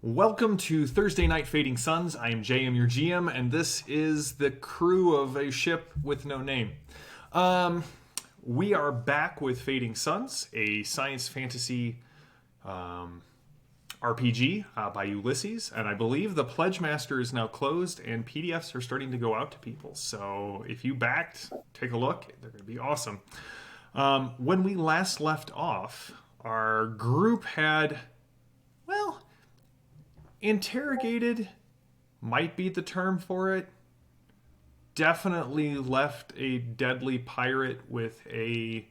Welcome to Thursday Night Fading Suns. I am JM, your GM, and this is the crew of a ship with no name. We are back with Fading Suns, a science fantasy RPG by Ulysses, and I believe the Pledge Master is now closed and PDFs are starting to go out to people. So if you backed, take a look. They're going to be awesome. When we last left off, our group had, interrogated might be the term for it. Definitely left a deadly pirate with a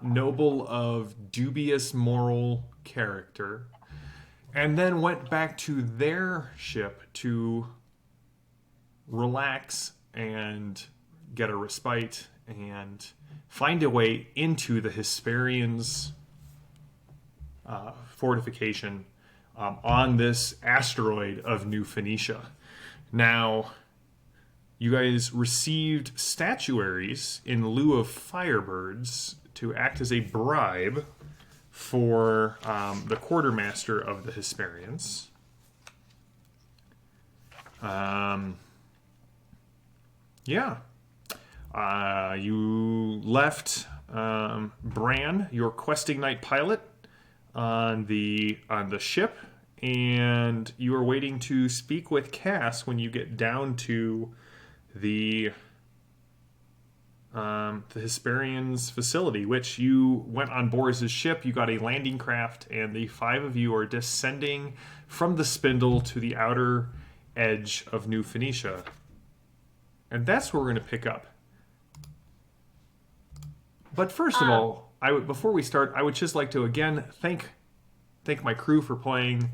noble of dubious moral character, and then went back to their ship to relax and get a respite and find a way into the Hesperians' fortification on this asteroid of New Phoenicia. Now, you guys received statuaries in lieu of firebirds to act as a bribe for the quartermaster of the Hesperians. You left Bran, your questing knight pilot, on the ship, and you are waiting to speak with Cass when you get down to the Hesperians facility, which you went on Boris's ship. You got a landing craft, and the five of you are descending from the spindle to the outer edge of New Phoenicia, and that's where we're going to pick up. But first of all, before we start, I would just like to again thank my crew for playing.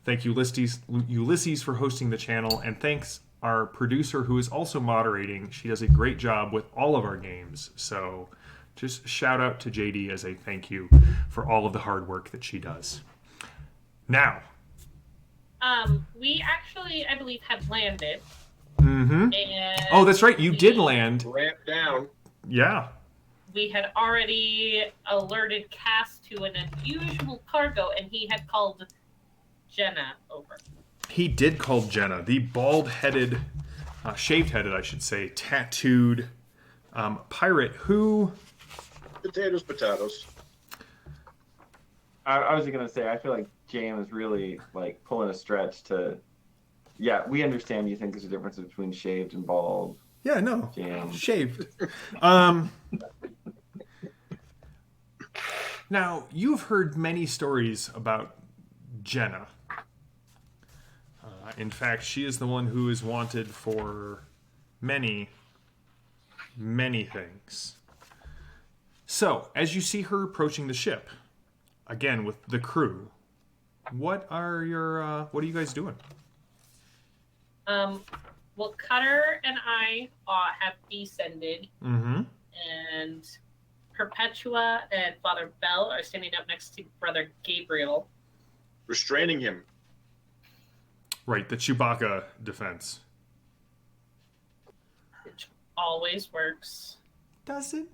Thank Ulysses for hosting the channel, and thanks our producer who is also moderating. She does a great job with all of our games. So just shout out to JD as a thank you for all of the hard work that she does. Now, we actually, I believe, had landed. Mm-hmm. And oh, that's right. You did land. Ramp down. Yeah. We had already alerted Cass to an unusual cargo, and he had called Jenna over. He did call Jenna, the bald-headed, shaved-headed, I should say, tattooed pirate who... Potatoes. I was going to say, I feel like JM is really like pulling a stretch to... Yeah, we understand you think there's a difference between shaved and bald. Yeah, no. JM. Shaved. Now, you've heard many stories about Jenna. In fact, she is the one who is wanted for many, many things. So, as you see her approaching the ship, again with the crew, what are you guys doing? Well, Cutter and I have descended, Mm-hmm. and Perpetua and Father Bell are standing up next to Brother Gabriel. Restraining him. Right, the Chewbacca defense. Which always works. Does it?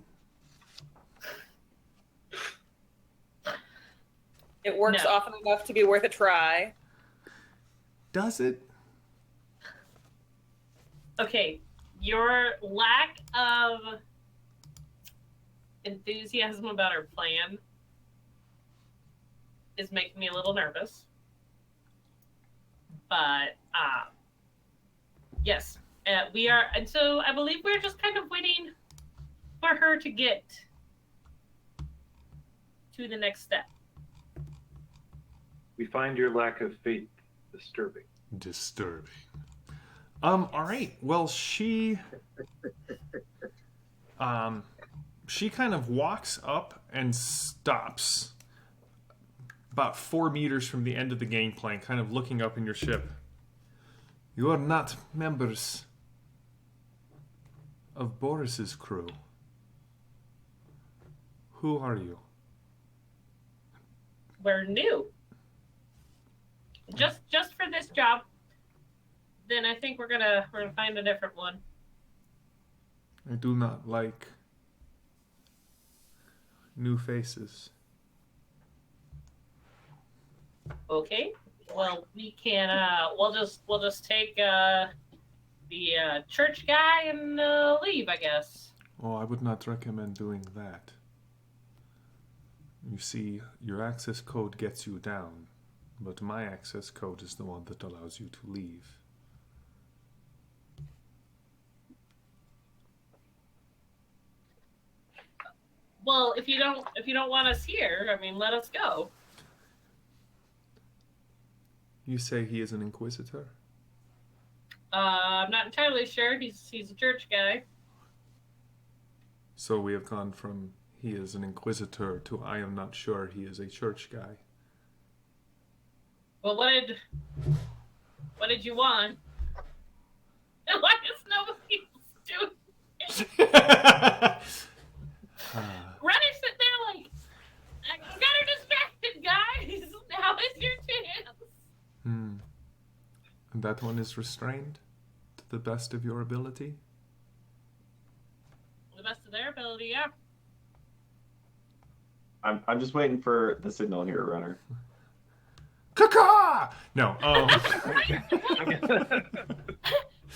It works No. often enough to be worth a try. Does it? Okay, your lack of enthusiasm about our plan is making me a little nervous. But, yes, we are, and so I believe we're just kind of waiting for her to get to the next step. We find your lack of faith disturbing. Disturbing. All right. Well, she kind of walks up and stops about 4 meters from the end of the gangplank, kind of looking up in your ship. You are not members of Boris's crew. Who are you? We're new. Just for this job. Then I think we're gonna find a different one. I do not like new faces. Okay. Well, we can. We'll just take the church guy and leave, I guess. Oh, I would not recommend doing that. You see, your access code gets you down, but my access code is the one that allows you to leave. Well, if you don't want us here, I mean, let us go. You say he is an inquisitor? I'm not entirely sure. He's a church guy. So we have gone from he is an inquisitor to I am not sure he is a church guy. Well, what did you want? Why is nobody else doing? Renner's sitting there like, I got her distracted, guys. Now is your chance. And that one is restrained to the best of your ability? To the best of their ability, yeah. I'm just waiting for the signal here, Runner. Caca! No.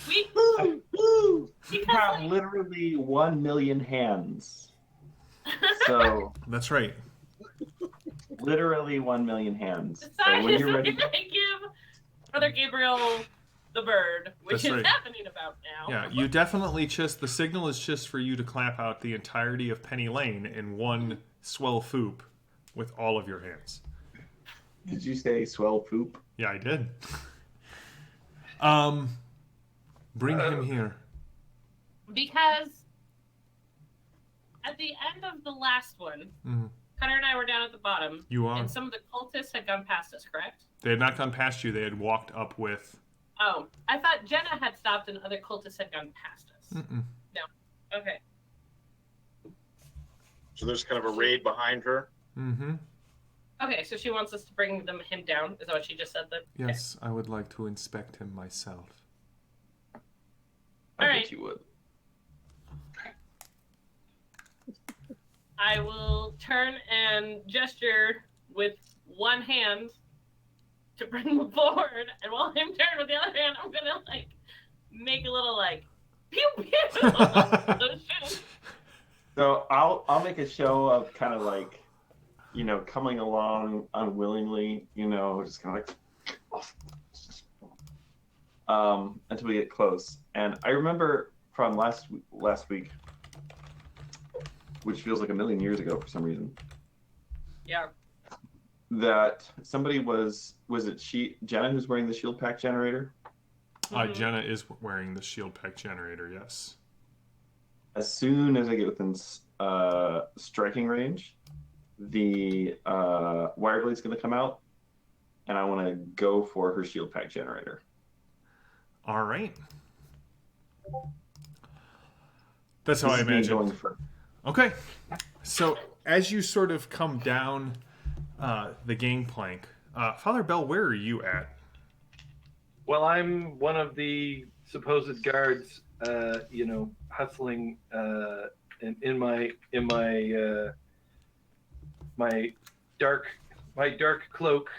We You because have like, literally 1 million hands. So That's right. literally 1 million hands. So besides, when you're we're ready, gonna give Brother Gabriel the bird, which That's is right. happening about now. Yeah, you definitely the signal is just for you to clap out the entirety of Penny Lane in one swell foop with all of your hands. did you say swell poop? Yeah, I did. Bring him here. Because at the end of the last one, Mhm. Cutter and I were down at the bottom, You are. and some of the cultists had gone past us, correct? They had not gone past you. They had walked up with. Oh, I thought Jenna had stopped and other cultists had gone past us. Mm-mm. Okay. So there's kind of a raid behind her. Mm-hmm. Okay, so she wants us to bring him down. Is that what she just said then? Yes, I would like to inspect him myself. I Alright. bet you would. I will turn and gesture with one hand to bring him forward, and while I'm turned with the other hand, I'm gonna like make a little like pew pew motion. So I'll make a show of kind of like, coming along unwillingly, just kind of like, until we get close. And I remember from last week, which feels like a million years ago for some reason, Yeah. that somebody was it Jenna who's wearing the shield pack generator? Mhm. Jenna is wearing the shield pack generator, yes. As soon as I get within striking range, the wire blade's going to come out, and I want to go for her shield pack generator. All right. That's how This I is me imagine. going for. Okay. So as you sort of come down the gangplank, Father Bell, where are you at? Well, I'm one of the supposed guards, hustling in my dark cloak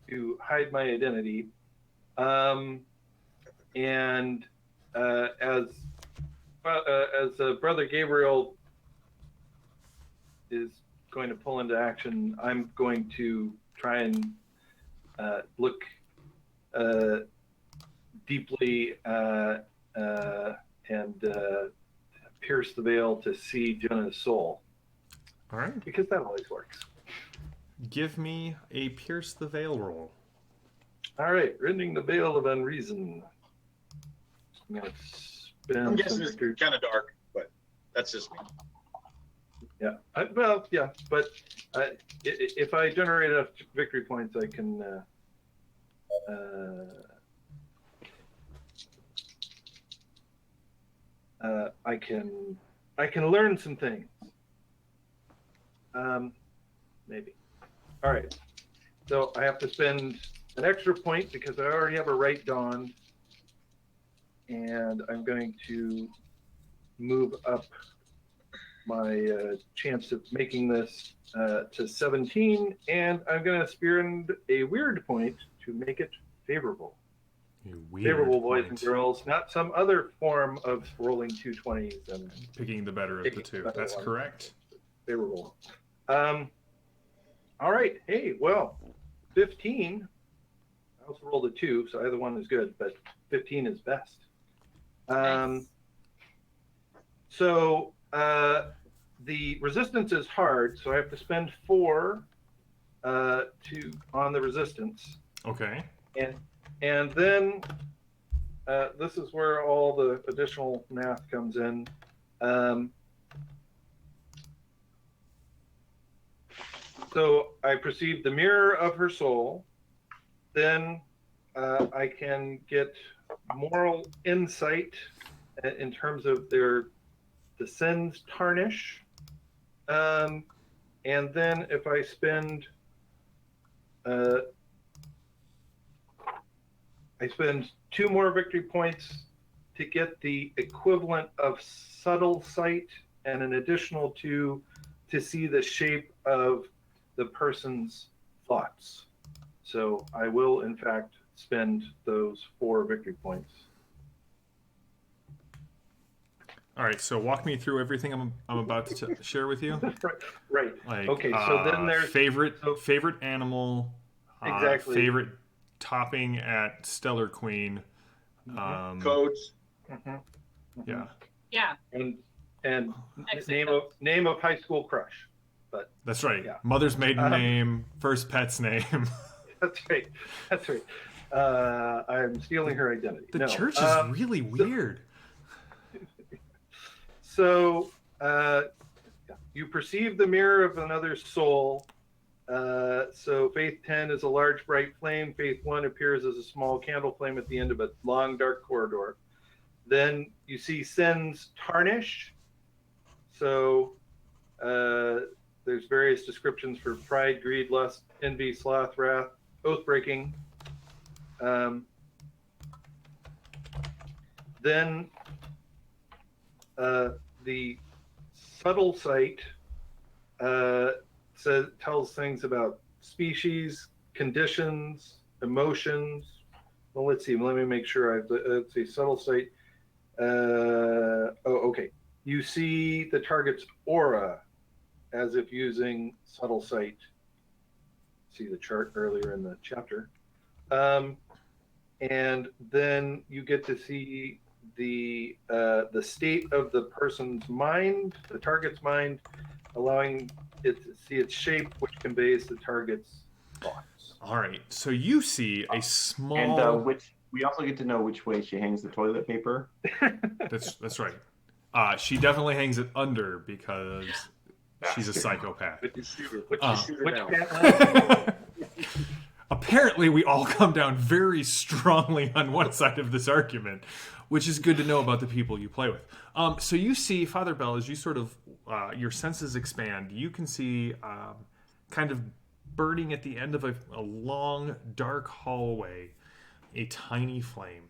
to hide my identity. And as Brother Gabriel is going to pull into action, I'm going to try and look deeply and pierce the veil to see Jenna's soul, All right. because that always works. Give me a pierce the veil roll. All right, rending the veil of unreason. I'm gonna spend I'm guessing some it's victory- kind of dark, but that's just me. Yeah. But if I generate enough victory points, I can. I can learn some things. Maybe. All right. So I have to spend an extra point because I already have a right dawn, and I'm going to move up my chance of making this to 17, and I'm going to spend a weird point to make it favorable. Favorable, boys and girls, not some other form of rolling 220s and Picking the better of the two. That's correct. Favorable. All right. Hey, well, 15. I also rolled a 2, so either one is good, but 15 is best. Nice. So the resistance is hard, so I have to spend 4 on the resistance. Okay. And then this is where all the additional math comes in. So I perceive the mirror of her soul. Then I can get moral insight in terms of the sins tarnish. And then if I spend I spend 2 more victory points to get the equivalent of subtle sight and an additional 2 to see the shape of the person's thoughts. So I will, in fact, spend those 4 victory points. All right, so walk me through everything I'm about to share with you. Right. Like, Okay, so then there's favorite animal, exactly favorite topping at Stellar Queen, Codes. yeah, Yeah. and Exit name of high school crush. But that's right. Yeah. Mother's maiden name, first pet's name. That's right. I'm stealing her identity. The No. church is really weird. So you perceive the mirror of another's soul. So Faith 10 is a large bright flame. Faith 1 appears as a small candle flame at the end of a long dark corridor. Then you see sins tarnish. So there's various descriptions for pride, greed, lust, envy, sloth, wrath, oath breaking. Then the subtle sight tells things about species, conditions, emotions. Well, let's see. Let me make sure. Let's see. Subtle sight. Okay. You see the target's aura as if using subtle sight. See the chart earlier in the chapter. And then you get to see the state of the person's mind, the target's mind, allowing it to see its shape, which conveys the target's thoughts. All right, so you see a small. And we also get to know which way she hangs the toilet paper. That's right. She definitely hangs it under because she's a psychopath. But you shoot her. But you shoot her Which down. pant Apparently, we all come down very strongly on one side of this argument, which is good to know about the people you play with. So you see, Father Bell, as you sort of, your senses expand, you can see kind of burning at the end of a long, dark hallway, a tiny flame.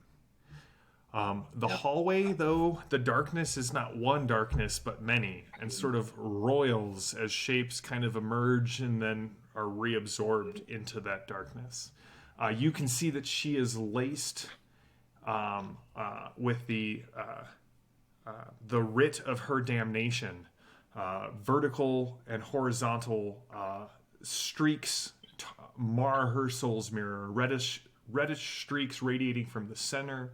The hallway, though, the darkness is not one darkness, but many, and sort of roils as shapes kind of emerge and then are reabsorbed into that darkness. You can see that she is laced with the writ of her damnation. Vertical and horizontal streaks mar her soul's mirror. Reddish streaks radiating from the center.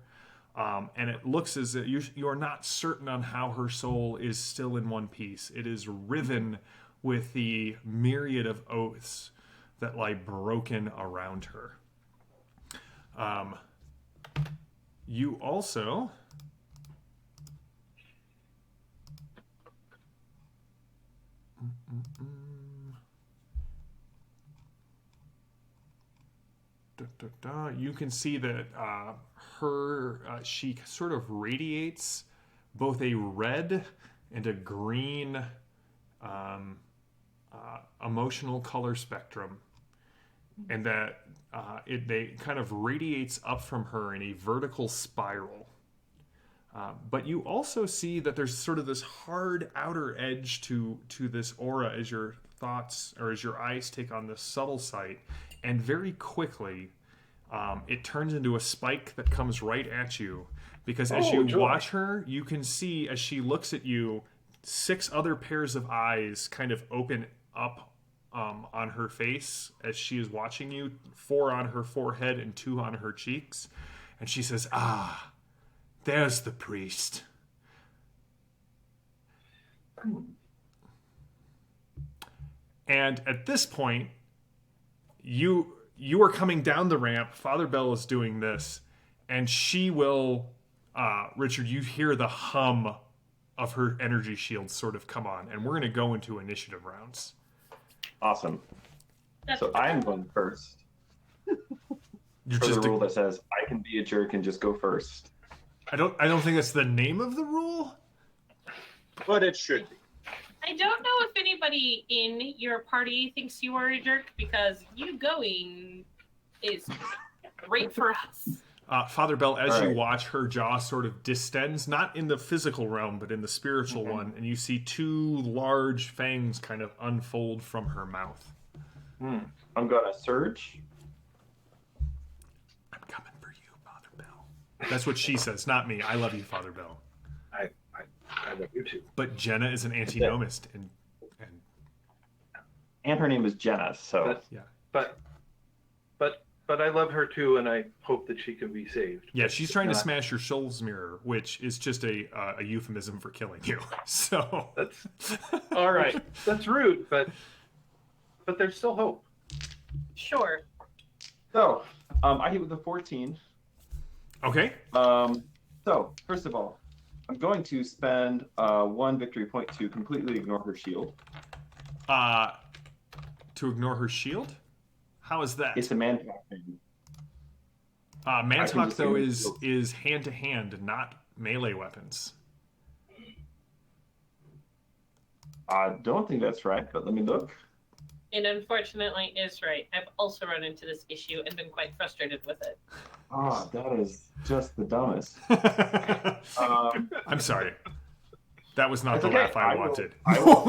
And it looks as if you are not certain on how her soul is still in one piece. It is riven with the myriad of oaths that lie broken around her. You also... You can see that she sort of radiates both a red and a green emotional color spectrum, and that they kind of radiates up from her in a vertical spiral. But you also see that there's sort of this hard outer edge to this aura as your thoughts or as your eyes take on this subtle sight, and very quickly it turns into a spike that comes right at you. Because as you watch her, you can see as she looks at you, 6 other pairs of eyes kind of open up on her face as she is watching you, 4 on her forehead and 2 on her cheeks. And she says, "Ah, there's the priest." And at this point, you are coming down the ramp. Father Bell is doing this, and she will, Richard, you hear the hum of her energy shield sort of come on, and we're going to go into initiative rounds. Awesome. That's So I'm going first. You're For just the rule that says I can be a jerk and just go first. I don't think that's the name of the rule. But it should be. I don't know if anybody in your party thinks you are a jerk, because you going is great for us. Father Bell, as All you right. watch, her jaw sort of distends, not in the physical realm, but in the spiritual one, and you see 2 large fangs kind of unfold from her mouth. I'm going to surge. I'm coming for you, Father Bell. That's what she says, not me. I love you, Father Bell. I love you too. But Jenna is an antinomist, and And her name is Jenna, so yeah. But I love her too, and I hope that she can be saved. Yeah, she's trying to Not- smash your soul's mirror, which is just a euphemism for killing you. So That's all right. That's rude, but there's still hope. Sure. So, I hit with a 14. okay, So, first of all, I'm going to spend 1 victory point to completely ignore her shield. to ignore her shield. How is that? It's a man-talk thing. I can Mantalk just though use is hand to hand, not melee weapons. I don't think that's right, but let me look. It unfortunately is right. I've also run into this issue and been quite frustrated with it. Ah, that is just the dumbest. I'm sorry. That was not It's the okay. laugh I I will- wanted. I will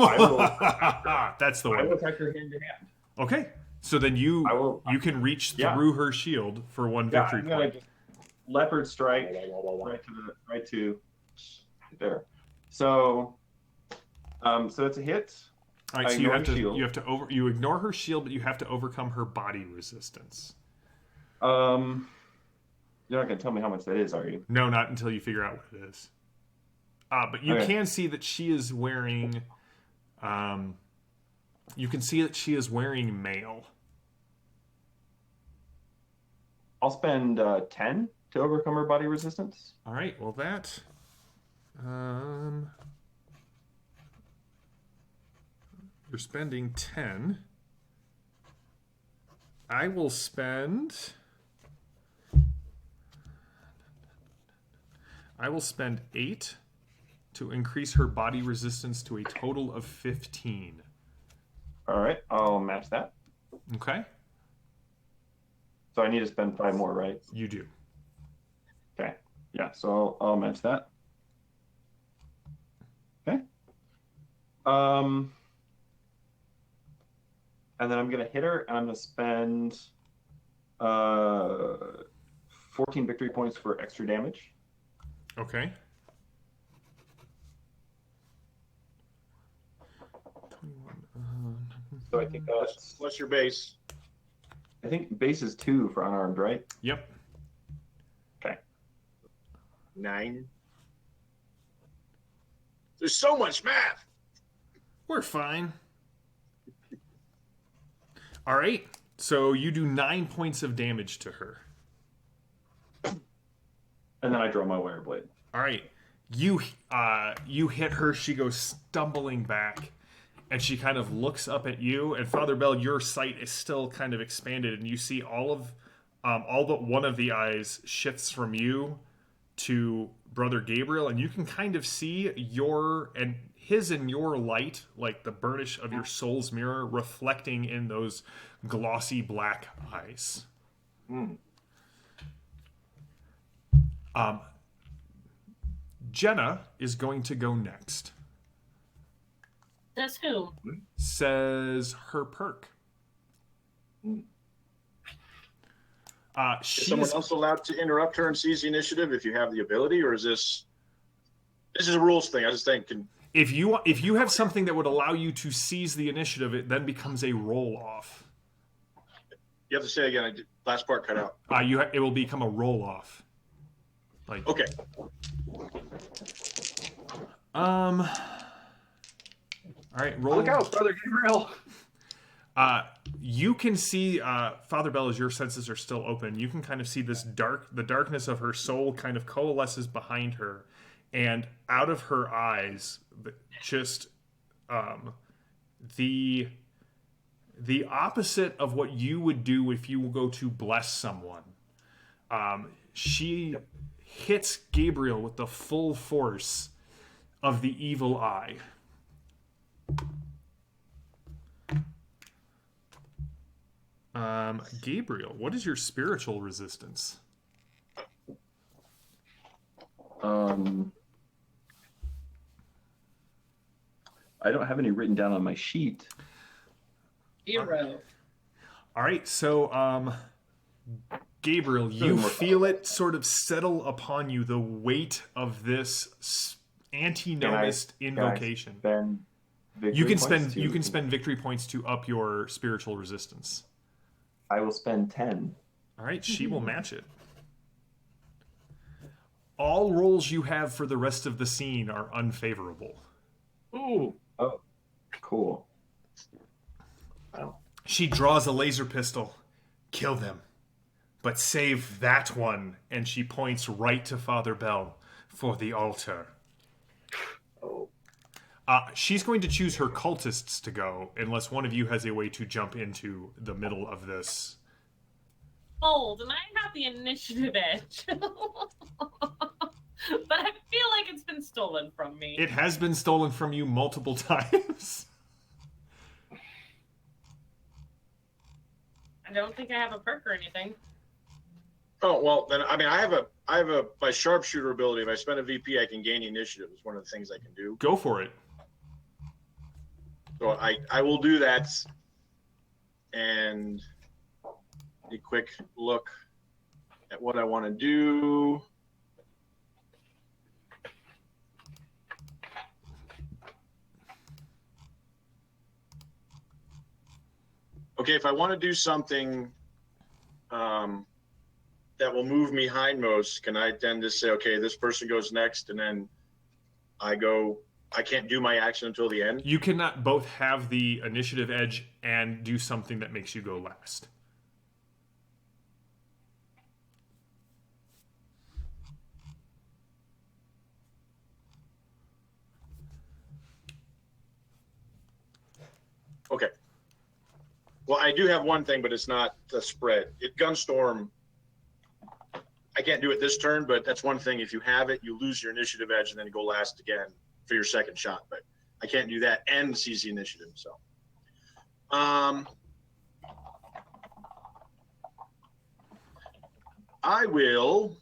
That's the I will one. attack her hand to hand. Okay. So then you I will. can reach Yeah. through her shield for 1 Yeah, victory I'm gonna point. just leopard strike right to there. So, so it's a hit. All right, I so you ignore have her to shield. you ignore her shield, but you have to overcome her body resistance. You're not gonna tell me how much that is, are you? No, not until you figure out what it is. But you Okay. can see that she is wearing. You can see that she is wearing mail. I'll spend 10 to overcome her body resistance. All right. Well, that. You're spending 10. I will spend. I will spend 8 to increase her body resistance to a total of 15. All right, I'll match that. Okay? So I need to spend 5 more, right? You do. Okay. Yeah, so I'll match that. Okay. And then I'm gonna hit her, and I'm gonna spend 14 victory points for extra damage. Okay. 21. So I think that's. What's your base? I think base is 2 for unarmed, right? Yep. Okay. 9. There's so much math. We're fine. All right. So you do 9 points of damage to her. And then I draw my wire blade. All right. You hit her. She goes stumbling back, and she kind of looks up at you. And Father Bell, your sight is still kind of expanded, and you see all but one of the eyes shifts from you to Brother Gabriel, and you can kind of see his and your light, like the burnish of your soul's mirror, reflecting in those glossy black eyes. Jenna is going to go next. Says who? Says her perk. Is someone else allowed to interrupt her and seize the initiative if you have the ability, or is this is a rules thing? I just think if you have something that would allow you to seize the initiative, it then becomes a roll off. you have to say again. Last part cut out. It will become a roll off. Like Okay. All right, roll. Look out, Brother Gabriel. You can see Father Bell, as your senses are still open. You can kind of see the darkness of her soul kind of coalesces behind her, and out of her eyes, just the opposite of what you would do if you go to bless someone. She hits Gabriel with the full force of the evil eye. Gabriel, what is your spiritual resistance? I don't have any written down on my sheet. 0. All right, so Gabriel, you feel it sort of settle upon you, the weight of this antinomist invocation. You can spend victory points to up your spiritual resistance. I will spend 10. All right, she will match it. All rolls you have for the rest of the scene are unfavorable. Ooh. Oh, cool. Wow. She draws a laser pistol. Kill them. But save that one. And she points right to Father Bell for the altar. Oh. She's going to choose her cultists to go, unless one of you has a way to jump into the middle of this. Bold, and I have the initiative edge. But I feel like it's been stolen from me. It has been stolen from you multiple times. I don't think I have a perk or anything. Oh well, then I mean I have a my sharpshooter ability. If I spend a VP, I can gain initiative. It's one of the things I can do. Go for it. So I will do that, and a quick look at what I want to do. Okay, if I want to do something that will move me hindmost, can I then just say, okay, this person goes next, and then I can't do my action until the end? You cannot both have the initiative edge and do something that makes you go last. Okay. Well, I do have one thing, but it's not the spread. Gunstorm, I can't do it this turn, but that's one thing. If you have it, you lose your initiative edge and then go last again for your second shot. But I can't do that and seize the initiative. So, I will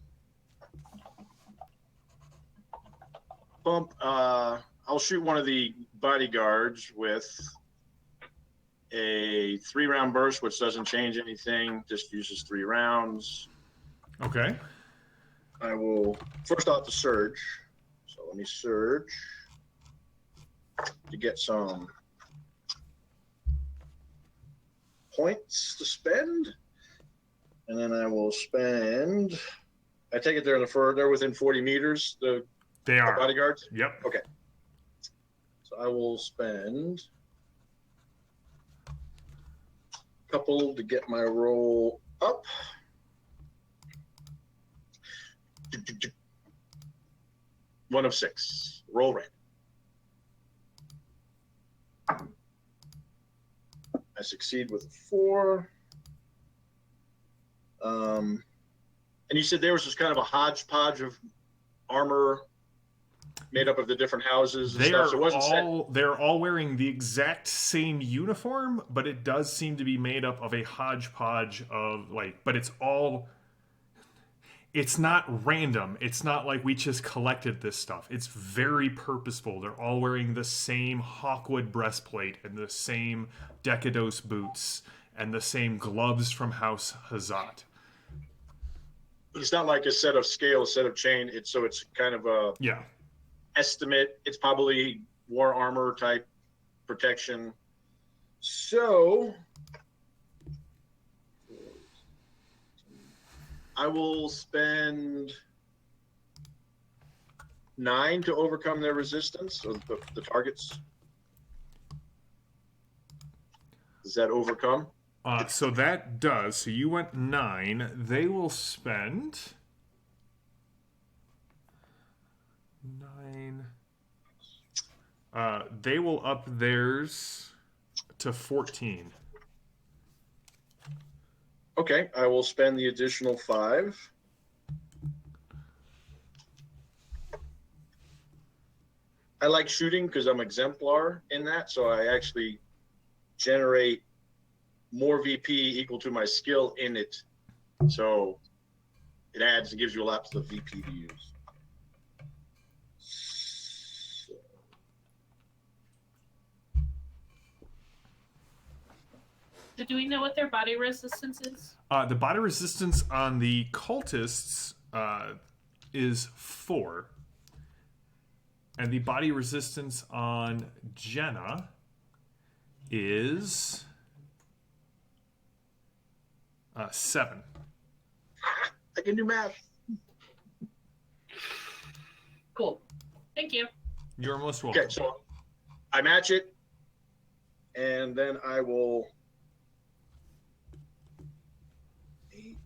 bump. I'll shoot one of the bodyguards with a 3-round burst, which doesn't change anything, just uses 3 rounds. Okay. I will first off to surge. So let me surge to get some points to spend. And then I will spend, I take it they're within 40 meters, the bodyguards? Yep. Okay. So I will spend couple to get my roll up. One of 6. Roll random. I succeed with a 4. And you said there was just kind of a hodgepodge of armor made up of the different houses and stuff. So it wasn't they're all wearing the exact same uniform, but it does seem to be made up of a hodgepodge of but it's not random. It's not like we just collected this stuff. It's very purposeful. They're all wearing the same Hawkwood breastplate and the same Decados boots and the same gloves from House Hazat. It's not like a set of scale, a set of chain. It's kind of a Yeah. estimate. It's probably war armor type protection. So I will spend 9 to overcome their resistance, or the targets. Does that overcome? So that does. So you went 9. They will spend 9. They will up theirs to 14. Okay, I will spend the additional 5. I like shooting because I'm exemplar in that, so I actually generate more VP equal to my skill in it. So it adds and gives you lots of VP to use. So do we know what their body resistance is? The body resistance on the cultists is 4. And the body resistance on Jenna is 7. I can do math. Cool. Thank you. You're most welcome. Okay, so I match it, and then I will 8.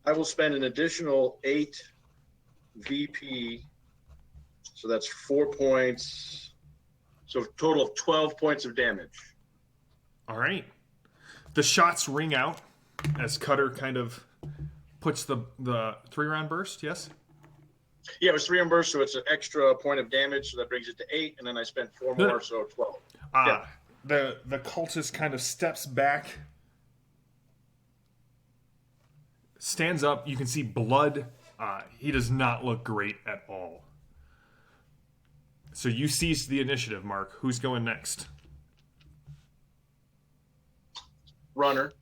I will spend an additional 8 VP, so that's 4 points. So a total of 12 points of damage. All right. The shots ring out as Cutter kind of puts the 3-round burst, yes? Yeah, it was 3 on burst, so it's an extra point of damage, so that brings it to 8, and then I spent 4 No, more, no. so 12. The cultist kind of steps back, stands up. You can see blood. He does not look great at all. So you seize the initiative, Mark. Who's going next? Runner.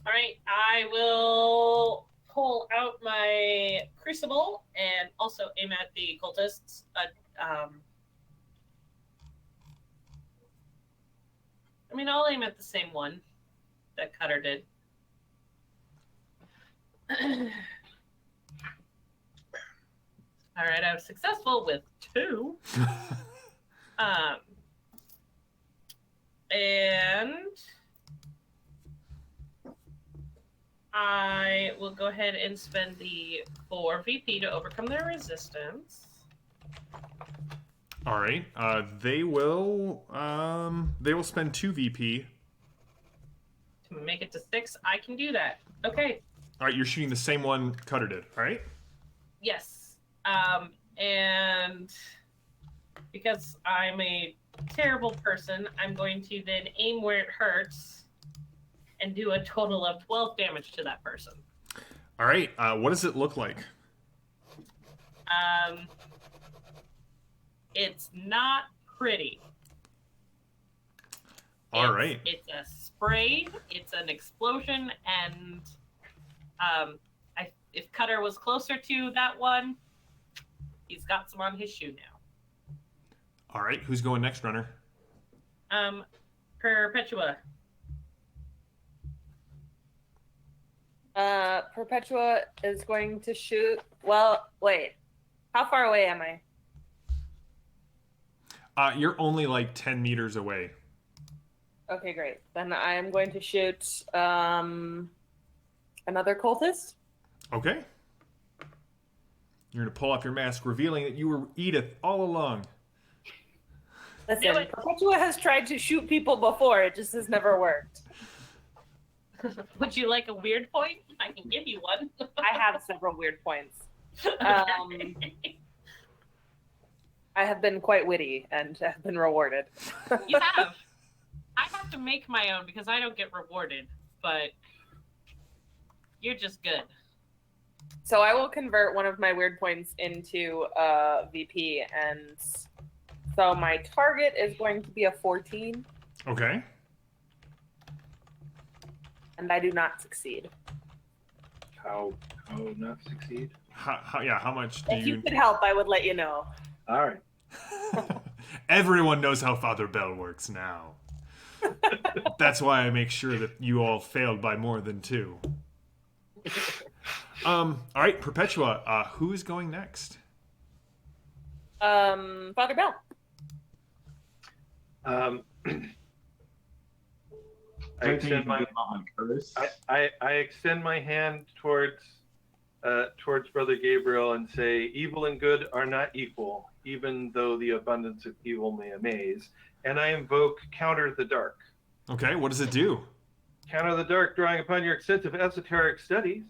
All right, I will pull out my crucible and also aim at the cultists. I mean, I'll aim at the same one that Cutter did. All right, I was successful with 2. And I will go ahead and spend the 4 VP to overcome their resistance. All right. They will spend 2 VP. To make it to 6, I can do that. Okay. All right. You're shooting the same one Cutter did. All right. Yes. And because I'm a terrible person, I'm going to then aim where it hurts and do a total of 12 damage to that person. All right. What does it look like? It's not pretty. All right. It's a spray. It's an explosion, and if Cutter was closer to that one, he's got some on his shoe now. All right. Who's going next, runner? Perpetua. Perpetua is going to shoot. Well, wait. How far away am I? You're only like 10 meters away. Okay, great. Then I am going to shoot another cultist. Okay. You're going to pull off your mask, revealing that you were Edith all along. Listen, Perpetua has tried to shoot people before. It just has never worked. Would you like a weird point? I can give you one. I have several weird points. Okay. I have been quite witty and have been rewarded. You have. I have to make my own because I don't get rewarded, but you're just good. So I will convert one of my weird points into VP, and so my target is going to be a 14, Okay. and I do not succeed. How not succeed? How much do If you could help, I would let you know. All right. Everyone knows how Father Bell works now. That's why I make sure that you all failed by more than 2. All right, Perpetua, who's going next? Father Bell. I extend my I extend my hand towards Brother Gabriel and say, "Evil and good are not equal, even though the abundance of evil may amaze." And I invoke Counter the Dark. Okay, what does it do? Counter the Dark, drawing upon your extensive esoteric studies.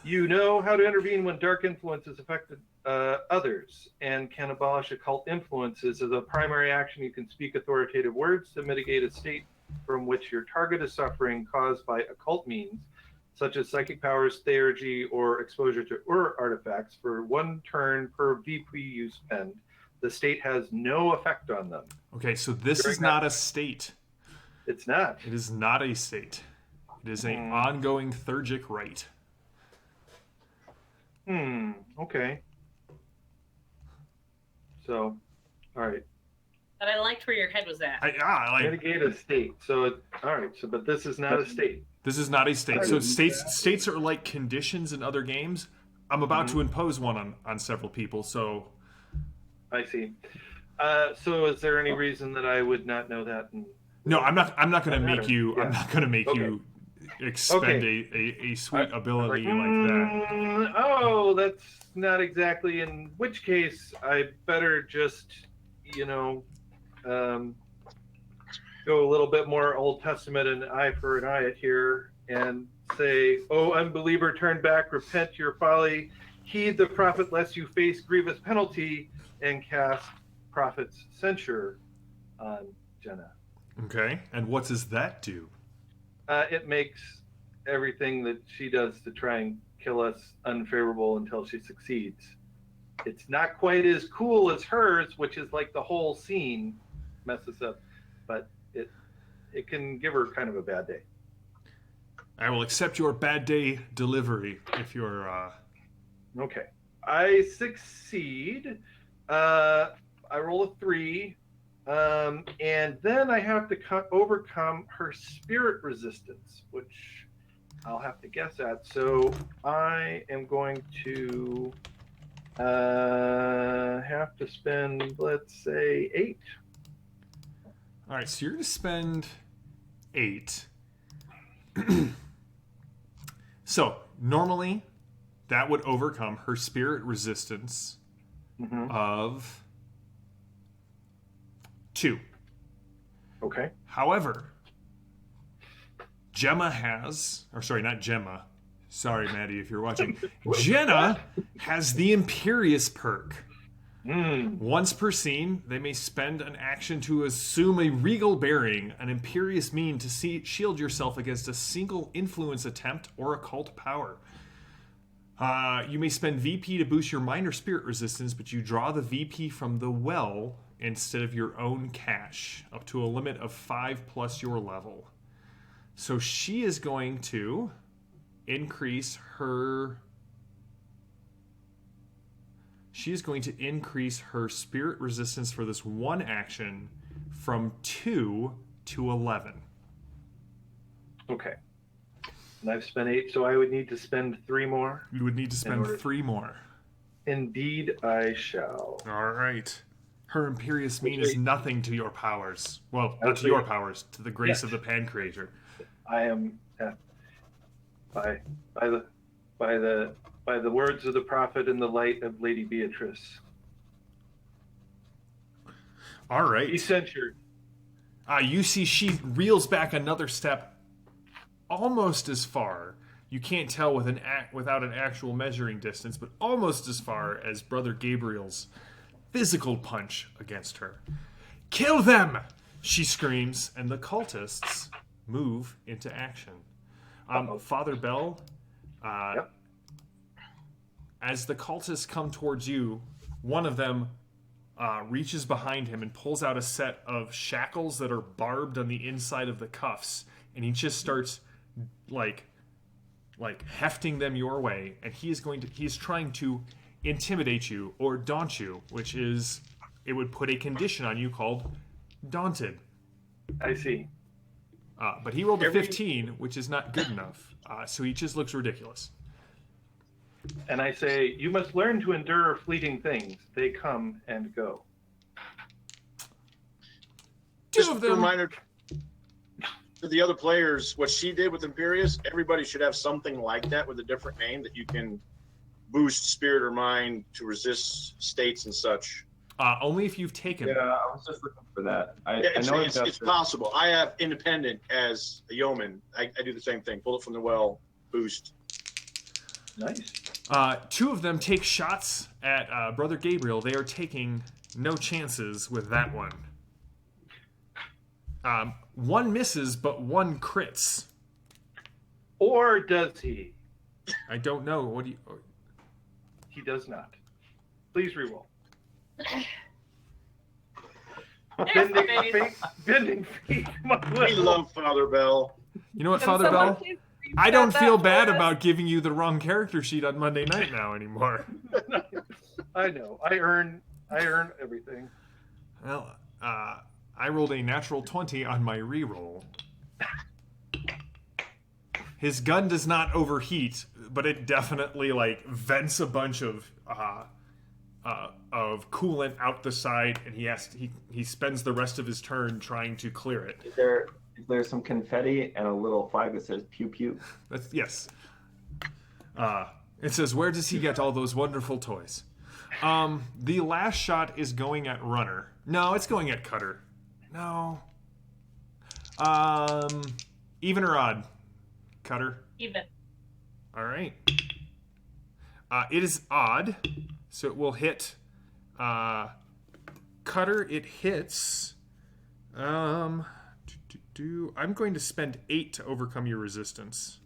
You know how to intervene when dark influences affect others and can abolish occult influences. As a primary action, you can speak authoritative words to mitigate a state from which your target is suffering caused by occult means, such as psychic powers, theurgy, or exposure to artifacts. For 1 turn per VP you spend, the state has no effect on them. Okay, so this is not a state. It's not. It is not a state. It is an ongoing theurgic right. Okay. So, all right. But I liked where your head was at. Mitigate a state. So, all right. So, but this is not a state. This is not a state. So states are like conditions in other games. I'm about to impose one on several people. So, I see. So, is there any reason that I would not know that? No, I'm not going to make you. Yeah. I'm not going to make you expend a sweet ability like that. Oh, that's not exactly. In which case, I better just, go a little bit more Old Testament and eye for an eye here and say, "Oh, unbeliever, turn back, repent your folly, heed the prophet lest you face grievous penalty," and cast prophet's censure on Jenna. Okay, and what does that do? It makes everything that she does to try and kill us unfavorable until she succeeds. It's not quite as cool as hers, which is like the whole scene messes up, but it can give her kind of a bad day. I will accept your bad day delivery if you're. Okay, I succeed. I roll a 3, and then I have to overcome her spirit resistance, which I'll have to guess at. So I am going to have to spend, let's say, 8. All right, so you're going to spend 8. So normally, that would overcome her spirit resistance of 2. Okay. However, Gemma has, or sorry, not Gemma. Sorry, Maddie, if you're watching. Jenna has the Imperious perk. Once per scene, they may spend an action to assume a regal bearing, an imperious mean to shield yourself against a single influence attempt or occult power. You may spend VP to boost your minor spirit resistance, but you draw the VP from the well instead of your own cash, up to a limit of 5 plus your level. So she is going to increase her... She's going to increase her spirit resistance for this one action from 2 to 11. Okay. And I've spent 8, so I would need to spend 3 more. You would need to spend 3 more. Indeed, I shall. All right. Her Imperious mean is nothing to your powers. Well, not to Absolutely. your powers, to the grace Yes. of the Pancreator. I am by the words of the prophet and the light of Lady Beatrice. All right. Be censured. You see she reels back another step almost as far. You can't tell without an actual measuring distance, but almost as far as Brother Gabriel's physical punch against her. Kill them! She screams, and the cultists move into action. Father Bell, Yep. as the cultists come towards you, one of them reaches behind him and pulls out a set of shackles that are barbed on the inside of the cuffs, and he just starts like hefting them your way, and he is trying to intimidate you or daunt you, which is, it would put a condition on you called daunted. I see. But he rolled a 15, which is not good enough, so he just looks ridiculous. And I say, you must learn to endure fleeting things. They come and go. Two Just of a them. reminder to the other players, what she did with Imperius, everybody should have something like that with a different name that you can boost spirit or mind to resist states and such. Only if you've taken. Yeah, I was just looking for that. I know It's possible. I have independent as a yeoman. I do the same thing. Pull it from the well, boost. Nice. Two of them take shots at Brother Gabriel. They are taking no chances with that one. One misses, but one crits. Or does he? I don't know. What do you? He does not. Please reroll. Bending feet. We love Father Bell. You know what, Can Father someone Bell? please I don't restat feel that bad for us? about giving you the wrong character sheet on Monday night now anymore. I know. I earn everything. Well, I rolled a natural 20 on my reroll. His gun does not overheat, but it definitely vents a bunch of coolant out the side, and he spends the rest of his turn trying to clear it. Is there some confetti and a little flag that says pew pew? Yes. It says, "Where does he get all those wonderful toys?" The last shot is going at Runner. No, it's going at Cutter. No. Even or odd? Cutter. Even. All right. It is odd, so it will hit Cutter. It hits. I'm going to spend 8 to overcome your resistance.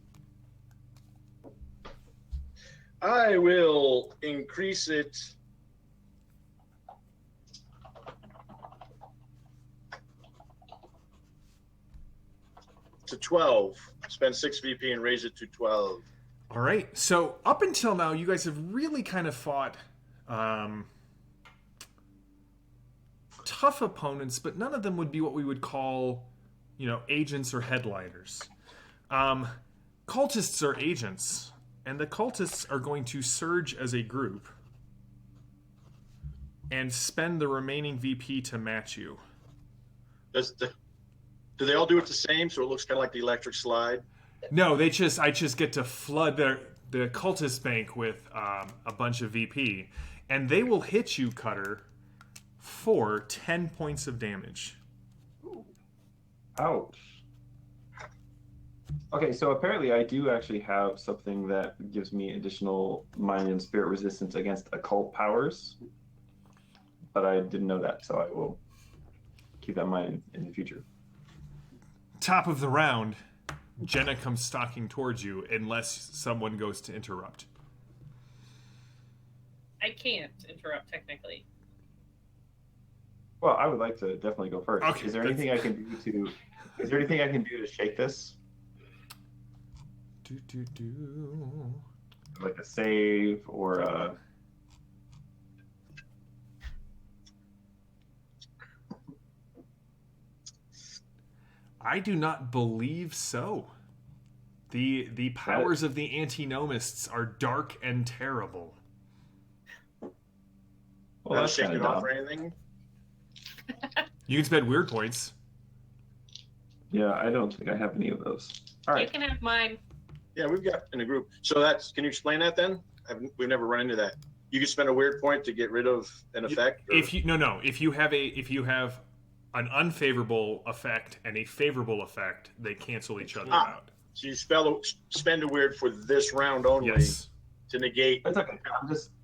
I will increase it to 12. Spend 6 VP and raise it to 12. All right. So up until now, you guys have really kind of fought tough opponents, but none of them would be what we would call, agents or headliners. Cultists are agents, and the cultists are going to surge as a group and spend the remaining VP to match you. Do they all do it the same, so it looks kind of like the electric slide? No, I just get to flood the cultist bank with a bunch of VP, and they will hit you, Cutter, for 10 points of damage. Ouch. Okay, so apparently I do actually have something that gives me additional mind and spirit resistance against occult powers, but I didn't know that, so I will keep that in mind in the future. Top of the round, Jenna comes stalking towards you unless someone goes to interrupt. I can't interrupt technically. Well, I would like to definitely go first. Okay, Is there anything I can do to shake this? Like a save or a... I do not believe so. The powers of the antinomists are dark and terrible. Well, Not that's shaking kinda off dumb. or anything? You can spend weird points. Yeah, I don't think I have any of those. All You right. can have mine. Yeah, we've got in a group. So can you explain that then? We've never run into that. You can spend a weird point to get rid of an effect? Or... If you have an unfavorable effect and a favorable effect, they cancel each other out. So you spend a weird for this round only Yes. to negate. That's okay.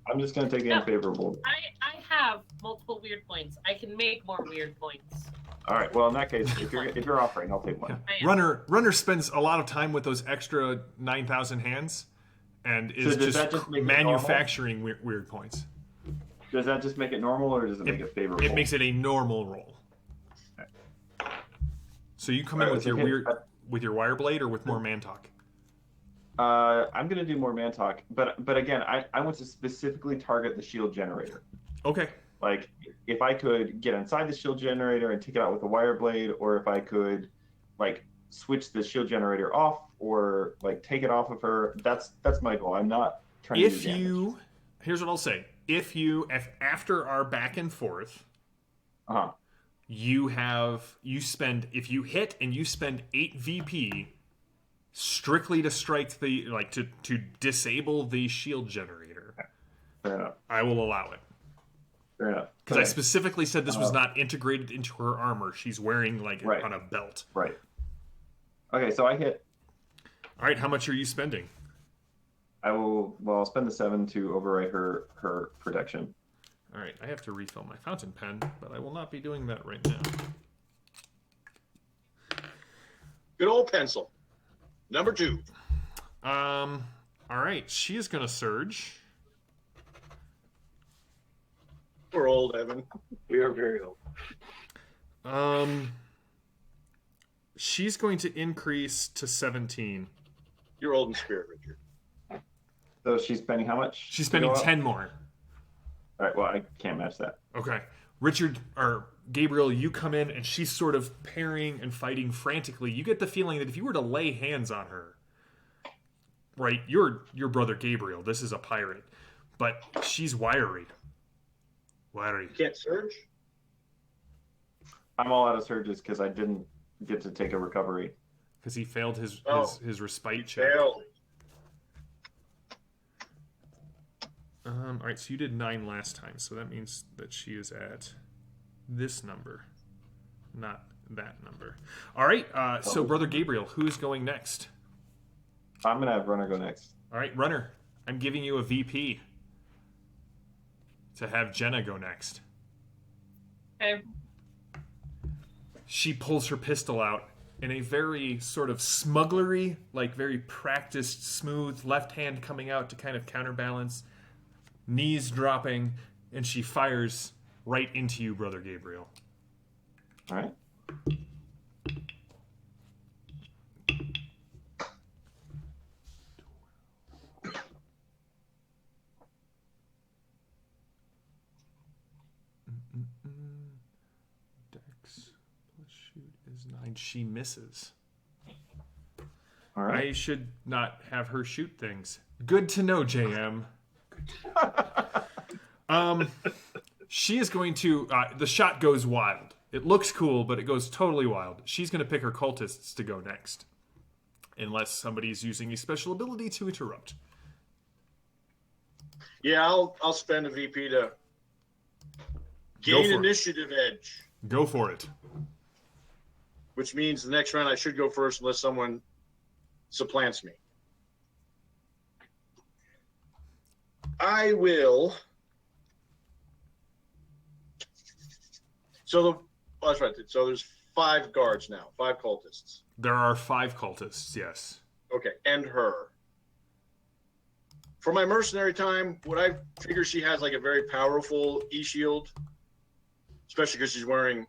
I'm just gonna take the No. unfavorable. I have multiple weird points. I can make more weird points. All right. Well, in that case, if you're offering, I'll take one. I am. Runner spends a lot of time with those extra 9,000 hands, and is does that just make it manufacturing weird points. Does that just make it normal, or does it make it favorable? It makes it a normal roll. So you come in with with your wire blade or with more man talk. I'm gonna do more man talk, but again, I want to specifically target the shield generator. Okay. Like, if I could get inside the shield generator and take it out with a wire blade, or if I could, like, switch the shield generator off, or like take it off of her. That's my goal. I'm not trying to do damage. Here's what I'll say: if after our back and forth, if you hit and you spend 8 VP strictly to strike to disable the shield generator, Fair enough. I will allow it. Fair enough. Because I specifically said this was not integrated into her armor. She's wearing Right. on a belt. Right. Okay, so I hit. All right, how much are you spending? I'll spend the 7 to override her protection. All right, I have to refill my fountain pen, but I will not be doing that right now. Good old pencil. Number 2. All right, she is going to surge. We're old, Evan. We are very old. She's going to increase to 17. You're old in spirit, Richard. So she's spending how much? She's spending 10 more. All right, well, I can't match that. Okay. Richard, or Gabriel, you come in and she's sort of parrying and fighting frantically. You get the feeling that if you were to lay hands on her, right, you're your brother Gabriel. This is a pirate. But she's wiry. You can't surge? I'm all out of surges because I didn't get to take a recovery. Because he failed his respite check. Failed. All right, so you did 9 last time, so that means that she is at this number, not that number. All right, so Brother Gabriel, who is going next? I'm going to have Runner go next. All right, Runner, I'm giving you a VP to have Jenna go next. Okay. She pulls her pistol out in a very sort of smugglery, like very practiced, smooth left hand coming out to kind of counterbalance, knees dropping, and she fires right into you, Brother Gabriel. All right. Dex plus shoot is 9. She misses. All right. I should not have her shoot things. Good to know, JM. She is going to. The shot goes wild. It looks cool, but it goes totally wild. She's going to pick her cultists to go next, unless somebody's using a special ability to interrupt. Yeah, I'll spend a VP to gain initiative edge. Go for it. Which means the next round I should go first unless someone supplants me. I will. That's right. So there's 5 guards now, 5 cultists. There are 5 cultists, yes. Okay, and her. For my mercenary time, would I figure she has like a very powerful E-shield? Especially because she's wearing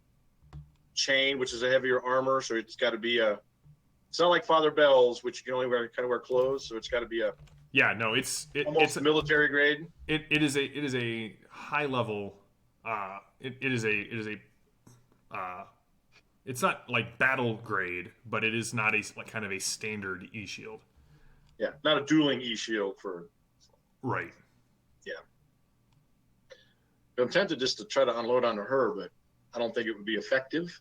chain, which is a heavier armor, so it's got to be a... It's not like Father Bell's, which you can only wear clothes, so it's got to be a... Yeah, no, it's military grade. It is a high level. It's not like battle grade, but it is not kind of a standard E-shield. Yeah, not a dueling E-shield for. Right. Yeah. I'm tempted just to try to unload onto her, but I don't think it would be effective.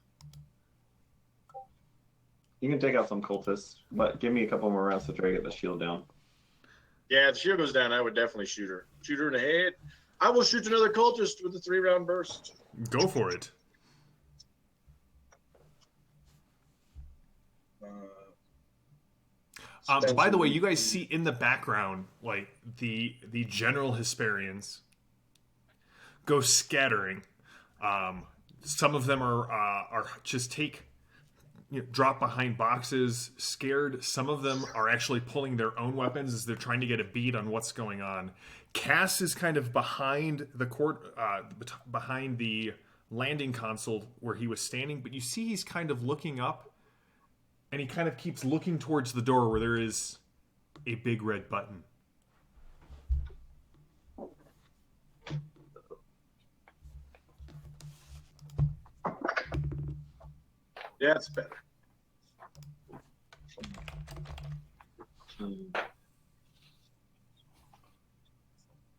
You can take out some cultists, but give me a couple more rounds to try to get the shield down. Yeah, if the shield goes down, I would definitely shoot her. Shoot her in the head. I will shoot another cultist with a 3-round burst. Go for it. By the way, you guys see in the background, like the general Hesperians go scattering. Some of them are are just drop behind boxes, scared. Some of them are actually pulling their own weapons as they're trying to get a bead on what's going on. Cass is kind of behind the behind the landing console where he was standing, but you see he's kind of looking up, and he kind of keeps looking towards the door where there is a big red button. Yeah, it's better.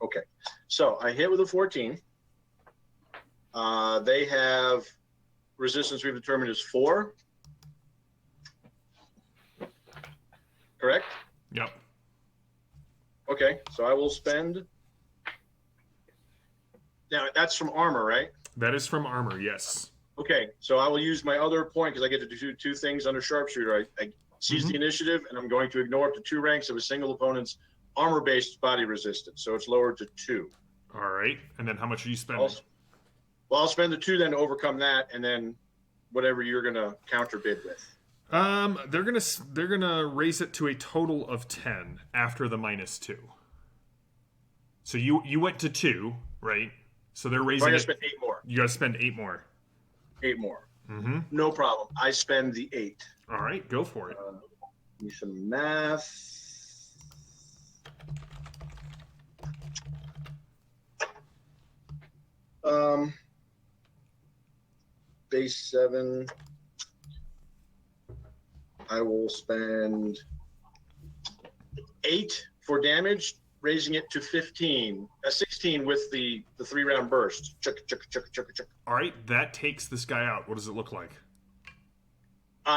Okay, so I hit with a 14. They have resistance we've determined is 4. Correct? Yep. Okay, so I will spend. Now that's from armor, right? That is from armor, yes. Okay, so I will use my other point because I get to do 2 things under sharpshooter. I seize the initiative, and I'm going to ignore up to 2 ranks of a single opponent's armor-based body resistance. So it's lowered to 2. All right. And then how much are you spending? I'll spend the 2 then to overcome that, and then whatever you're gonna counter bid with. They're gonna raise it to a total of 10 after the -2. So you went to 2, right? So they're raising. So I gotta it. spend 8 more. You gotta spend 8 more. 8 more. Mm-hmm. No problem. I spend the 8. All right, go for it. Do some math. Base 7. I will spend 8 for damage, raising it to 15. 16 with the 3-round burst. Chuck. All right, that takes this guy out. What does it look like?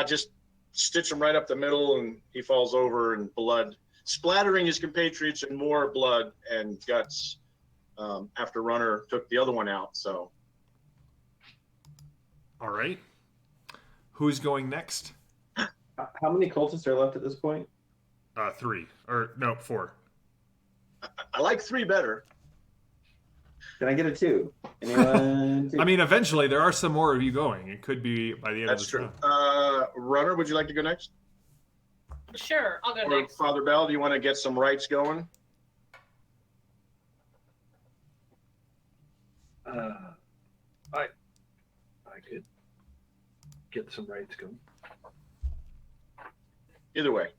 Just stitch him right up the middle, and he falls over, and blood splattering his compatriots, and more blood and guts. After Runner took the other one out, so. All right. Who's going next? How many cultists are left at this point? 3. Or, no, 4. I like 3 better. Can I get a 2? Anyone? 2? I mean, eventually there are some more of you going. It could be by the end That's of this true. round. Runner, would you like to go next? Sure, I'll go Or next. Father Bell, do you want to get some rights going? I could get some rights going. Either way.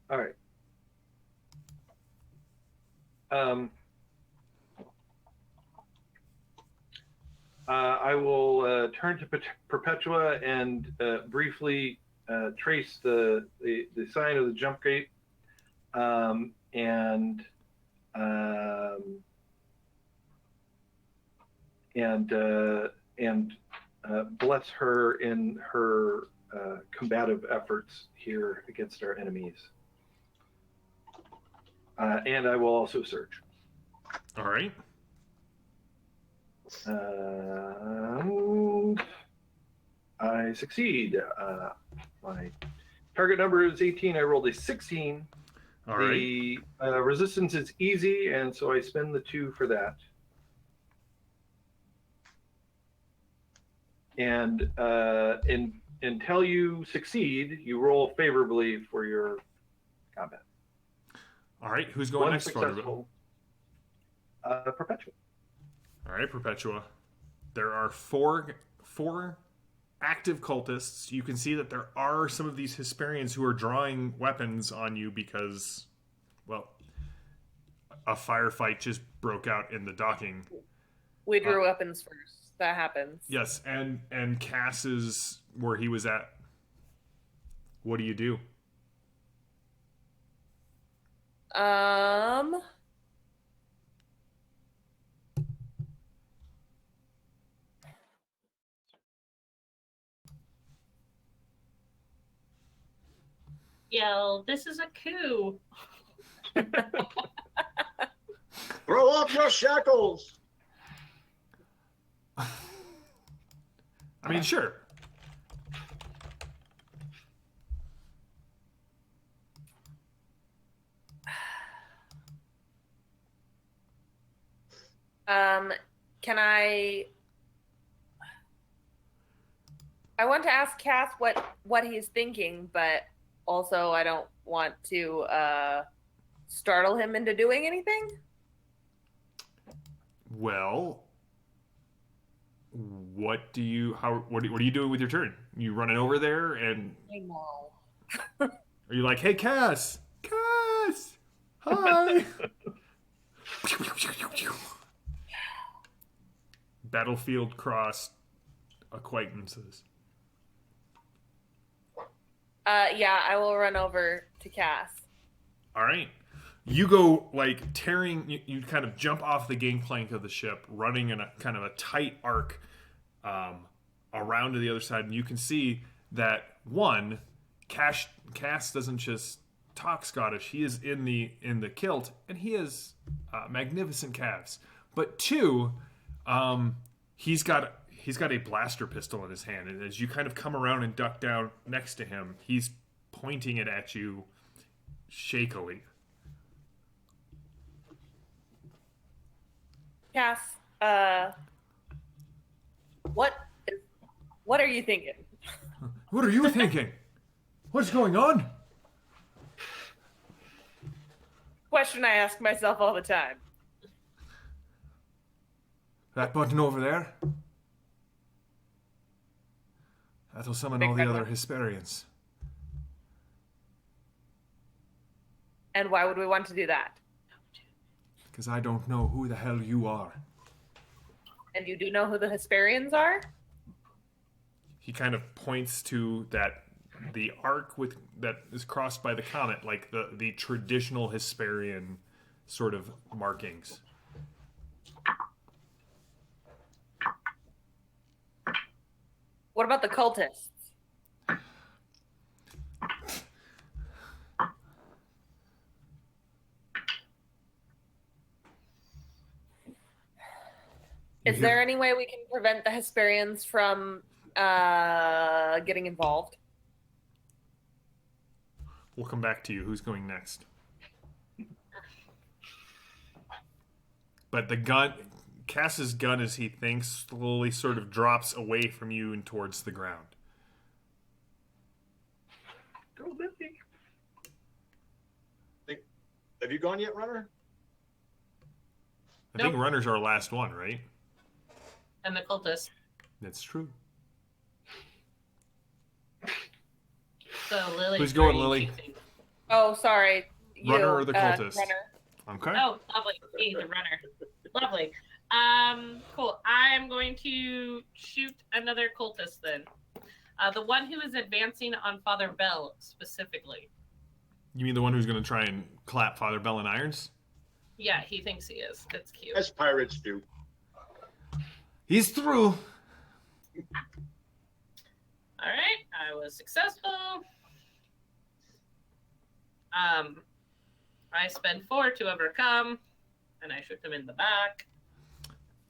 All right. I will turn to Perpetua and briefly trace the sign of the jump gate, and bless her in her combative efforts here against our enemies. And I will also search. All right. I succeed. My target number is 18. I rolled a 16. All right. The resistance is easy, and so I spend the 2 for that. And until you succeed, you roll favorably for your combat. All right. Who's going One next, Father Bell? successful. Perpetua. All right, Perpetua. There are four active cultists. You can see that there are some of these Hesperians who are drawing weapons on you because, well, a firefight just broke out in the docking. We drew weapons first. That happens. Yes, and Cass is where he was at. What do you do? Yell, this is a coup. Throw off your shackles. I mean, sure. Can I I want to ask Cass what he's thinking, but also I don't want to startle him into doing anything. Well, what are you doing with your turn? You running over there, and I know. are you like, hey, Cass, hi? Battlefield cross acquaintances. Yeah, I will run over to Cass. All right. You go like tearing. You kind of jump off the gangplank of the ship, running in a kind of a tight arc around to the other side, and you can see that one, Cass doesn't just talk Scottish. He is in the kilt, and he has magnificent calves. But two, he's got a blaster pistol in his hand, and as you kind of come around and duck down next to him, he's pointing it at you shakily. Cass, what are you thinking? What are you thinking? What's going on? Question I ask myself all the time. That button over there? That'll summon Big all the red other one. Hesperians. And why would we want to do that? Because I don't know who the hell you are. And you do know who the Hesperians are? He kind of points to the arc that is crossed by the comet, like the traditional Hesperian sort of markings. What about the cultists? Is there any way we can prevent the Hesperians from getting involved? We'll come back to you. Who's going next? But the gun, Cass's gun, as he thinks, slowly sort of drops away from you and towards the ground. Go, Lily. Have you gone yet, Runner? I think Runner's our last one, right? And the cultist. That's true. So Lily. Who's going, Lily? Oh, sorry. Runner or the cultist? Runner. Okay. Oh, lovely. He's a runner. Lovely. Cool. I'm going to shoot another cultist then. The one who is advancing on Father Bell specifically. You mean the one who's going to try and clap Father Bell in irons? Yeah, he thinks he is. That's cute. As pirates do. He's through. All right, I was successful. I spend 4 to overcome, and I shoot him in the back.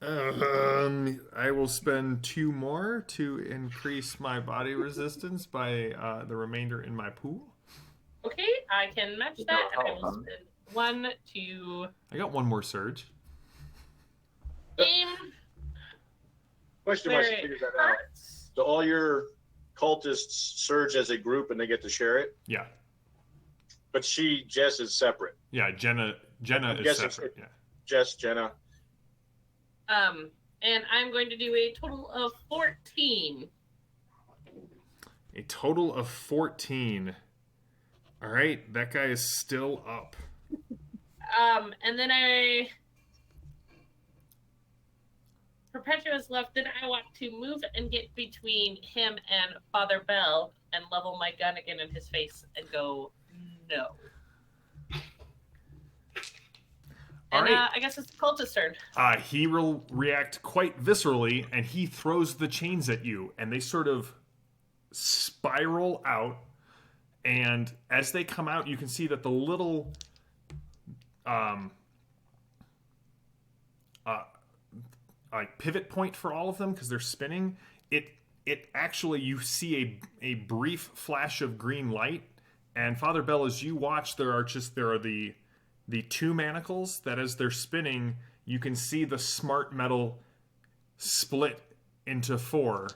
I will spend 2 more to increase my body resistance by the remainder in my pool. Okay, I can match that, and I will spend 1 to I got 1 more surge. aim Question where was to it figure that out. hurts. So all your cultists surge as a group and they get to share it, Yeah. but Jess is separate. Yeah, Jenna I'm is guessing separate. Yeah. Jess, Jenna. And I'm going to do a total of 14. A total of 14. All right, that guy is still up. And then Perpetua's left, then I want to move and get between him and Father Bell and level my gun again in his face and go, no. All And right. I guess it's the cultist's turn. He will react quite viscerally, and he throws the chains at you, and they sort of spiral out. And as they come out, you can see that the little like pivot point for all of them, because they're spinning, it actually, you see a brief flash of green light. And Father Bell, as you watch, there are the 2 manacles that, as they're spinning, you can see the smart metal split into 4.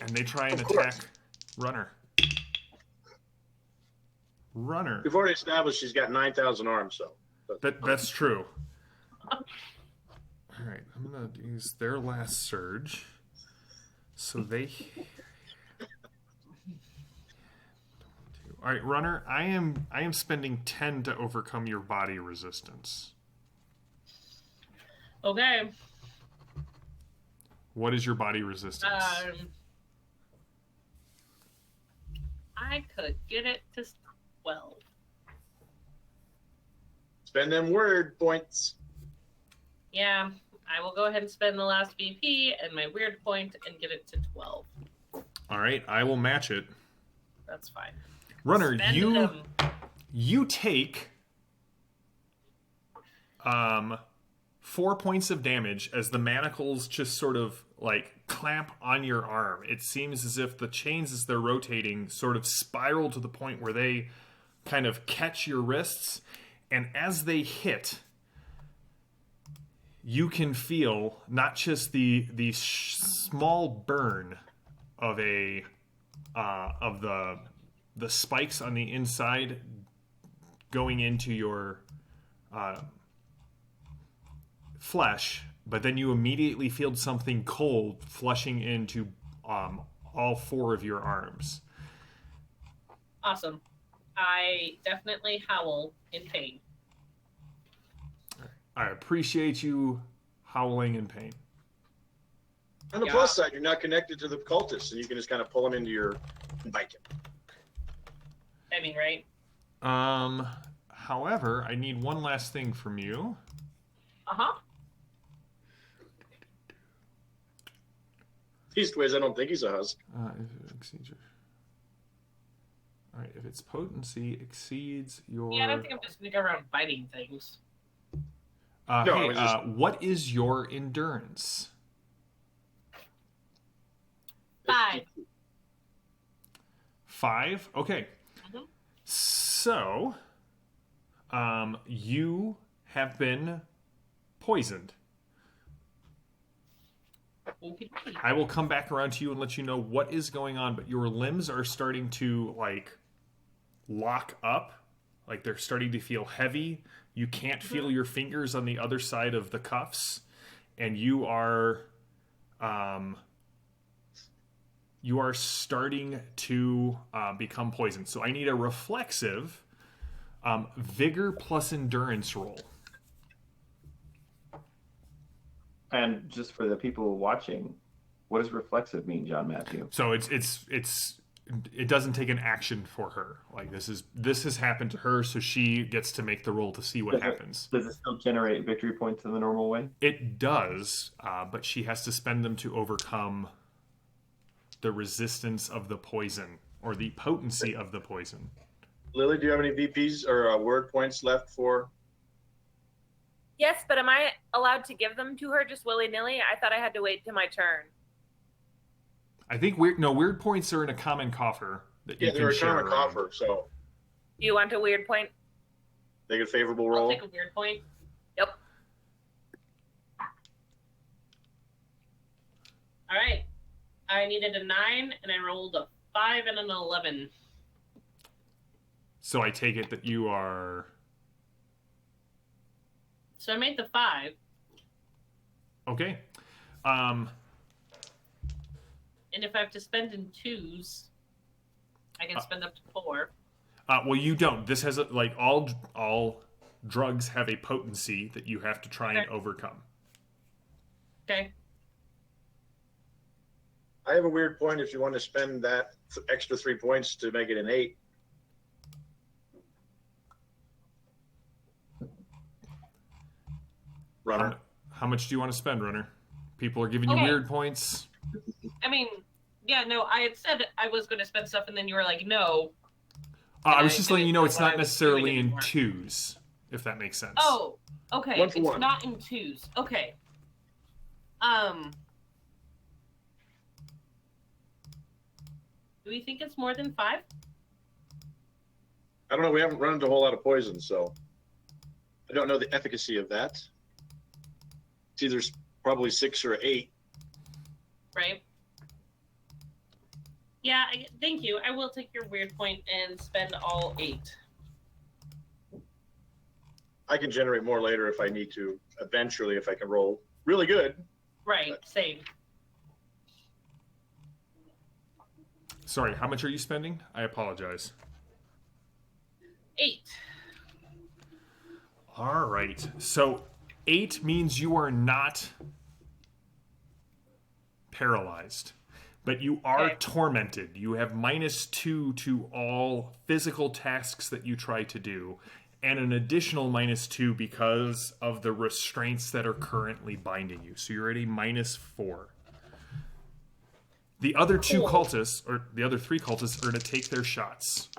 And they try and Of course. attack Runner. Runner. We've already established she's got 9,000 arms, so. That's true. All right, I'm gonna use their last surge. So they. All right, Runner. I am spending 10 to overcome your body resistance. Okay. What is your body resistance? I could get it to 12. Spend them word points. Yeah, I will go ahead and spend the last VP and my weird point and get it to 12. All right, I will match it. That's fine. Runner, Spend you them. you take 4 points of damage as the manacles just sort of like clamp on your arm. It seems as if the chains, as they're rotating, sort of spiral to the point where they kind of catch your wrists, and as they hit, you can feel not just the small burn of the spikes on the inside going into your flesh, but then you immediately feel something cold flushing into all 4 of your arms. Awesome. I definitely howl in pain. I appreciate you howling in pain. On the Yeah. plus side, you're not connected to the cultists, and you can just kind of pull them into your and bite him. I mean, right? However, I need one last thing from you. Uh-huh. Feastways, I don't think he's a husk. If it exceeds your... All right, if its potency exceeds your... Yeah, I don't think I'm just going to go around biting things. No, hey, I was just- what is your endurance? 5. 5? Okay. Mhm. So, you have been poisoned. Okay. I will come back around to you and let you know what is going on, but your limbs are starting to, like, lock up. Like, they're starting to feel heavy. You can't feel your fingers on the other side of the cuffs, and you are starting to become poisoned. So I need a reflexive vigor plus endurance roll. And just for the people watching, what does reflexive mean, John Matthew? So it doesn't take an action for her. Like this has happened to her, so she gets to make the roll to see what happens. Does it still generate victory points in the normal way? It does, but she has to spend them to overcome the resistance of the poison or the potency of the poison. Lily, do you have any VPs or word points left for? Yes, but am I allowed to give them to her just willy-nilly? I thought I had to wait till my turn. I think weird points are in a common coffer that you Yeah, can they're a share common around. coffer, so Do you want a weird point? they get a favorable I'll roll. take a weird point. Yep. All right. I needed a 9, and I rolled a 5 and an 11. So I take it that you are So I made the 5. okay. And if I have to spend in 2s, I can spend up to 4. Well, you don't. This has like all drugs have a potency that you have to try and Okay. overcome. Okay. I have a weird point if you want to spend that extra 3 points to make it an 8. Runner. How much do you want to spend, Runner? People are giving you Okay. weird points. I mean, yeah, no, I had said I was going to spend stuff, and then you were like, no. I was I just letting you know it's didn't know not what I was necessarily doing in anymore. 2s, if that makes sense. Oh, okay. One for It's one. not in 2s. Okay. Do we think it's more than 5? I don't know. We haven't run into a whole lot of poison, so I don't know the efficacy of that. It's either probably 6 or 8. Right? Yeah, thank you. I will take your weird point and spend all 8. I can generate more later if I need to. Eventually, if I can roll really good. Right, same. Sorry, how much are you spending? I apologize. 8. All right. So 8 means you are not paralyzed, but you are Okay. tormented. You have -2 to all physical tasks that you try to do, and an additional -2 because of the restraints that are currently binding you. So you're at a -4. The other 2 cultists, or the other 3 cultists, are to take their shots.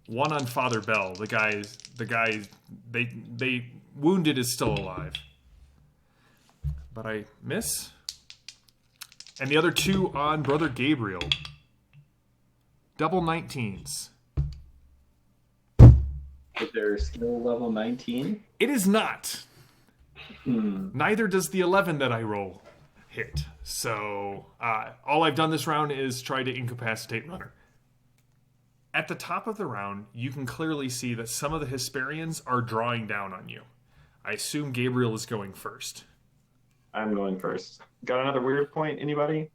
One on Father Bell. The guy they wounded is still alive. But I miss. And the other 2 on Brother Gabriel. Double 19s. Is their skill level 19? It is not. Hmm. Neither does the 11 that I roll hit. So all I've done this round is try to incapacitate Runner. At the top of the round, you can clearly see that some of the Hesperians are drawing down on you. I assume Gabriel is going first. I'm going first. Got another weird point, anybody?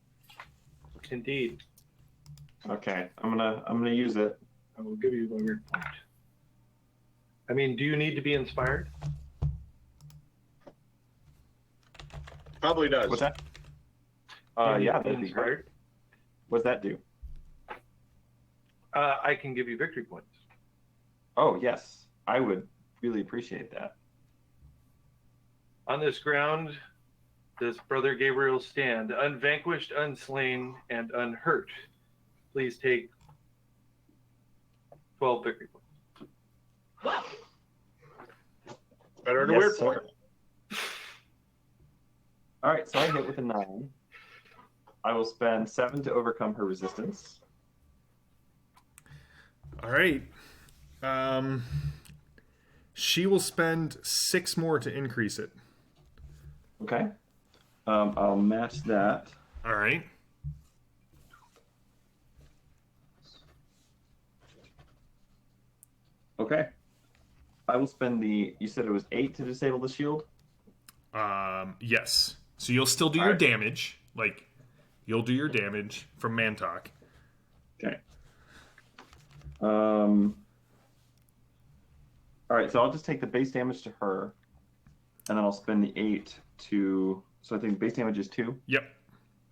Indeed. Okay, I'm gonna use it. I will give you my weird point. I mean, do you need to be inspired? Probably does. What's that? Do you need Yeah, to be that'd be great. inspired. What's that do? I can give you victory points. Oh, yes. I would really appreciate that. On this ground, does Brother Gabriel stand, unvanquished, unslain, and unhurt? Please take 12 victory points. Better than a Yes, weird sir. point. All right, so I hit with a 9. I will spend 7 to overcome her resistance. All right. She will spend 6 more to increase it. Okay. I'll match that. All right. Okay. I will spend you said it was 8 to disable the shield? Yes. So you'll still do All your right. damage. Like, you'll do your damage from Mantok. Okay. All right, so I'll just take the base damage to her, and then I'll spend the 8 to. So I think base damage is 2, Yep.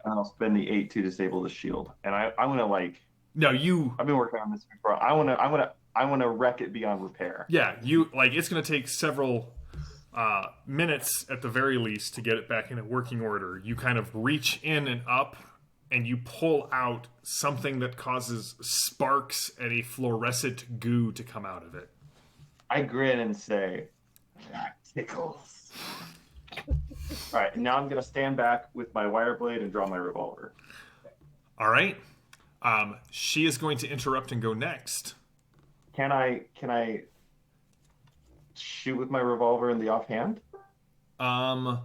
and I'll spend the 8 to disable the shield. And I want to like. No, you. I've been working on this before. I want to wreck it beyond repair. Yeah, you like. It's going to take several minutes at the very least to get it back in a working order. You kind of reach in and up, and you pull out something that causes sparks and a fluorescent goo to come out of it. I grin and say, "That tickles." All right, now I'm gonna stand back with my wire blade and draw my revolver. All right. She is going to interrupt and go next. Can I shoot with my revolver in the offhand? Um,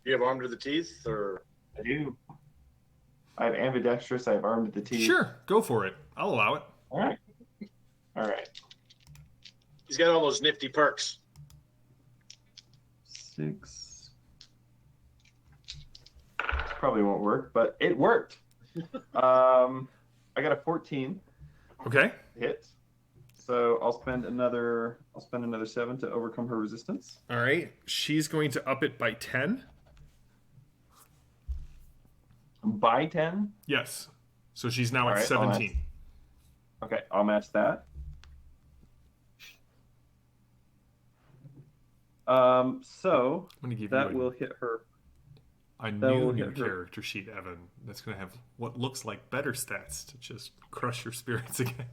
You have armed to the teeth, or I do. I have ambidextrous. I have armed to the teeth. Sure, go for it. I'll allow it. All right. All right. he's got all those nifty perks. 6. Probably won't work, but it worked. I got a 14 Okay. hit, so I'll spend another 7 to overcome her resistance. All right. She's going to up it by 10. By 10. Yes. So she's now All at right, I'll 17. Okay, I'll match that. So I'm going to give that you will hit her. a that will new hit her. character sheet, Evan. That's going to have what looks like better stats to just crush your spirits again.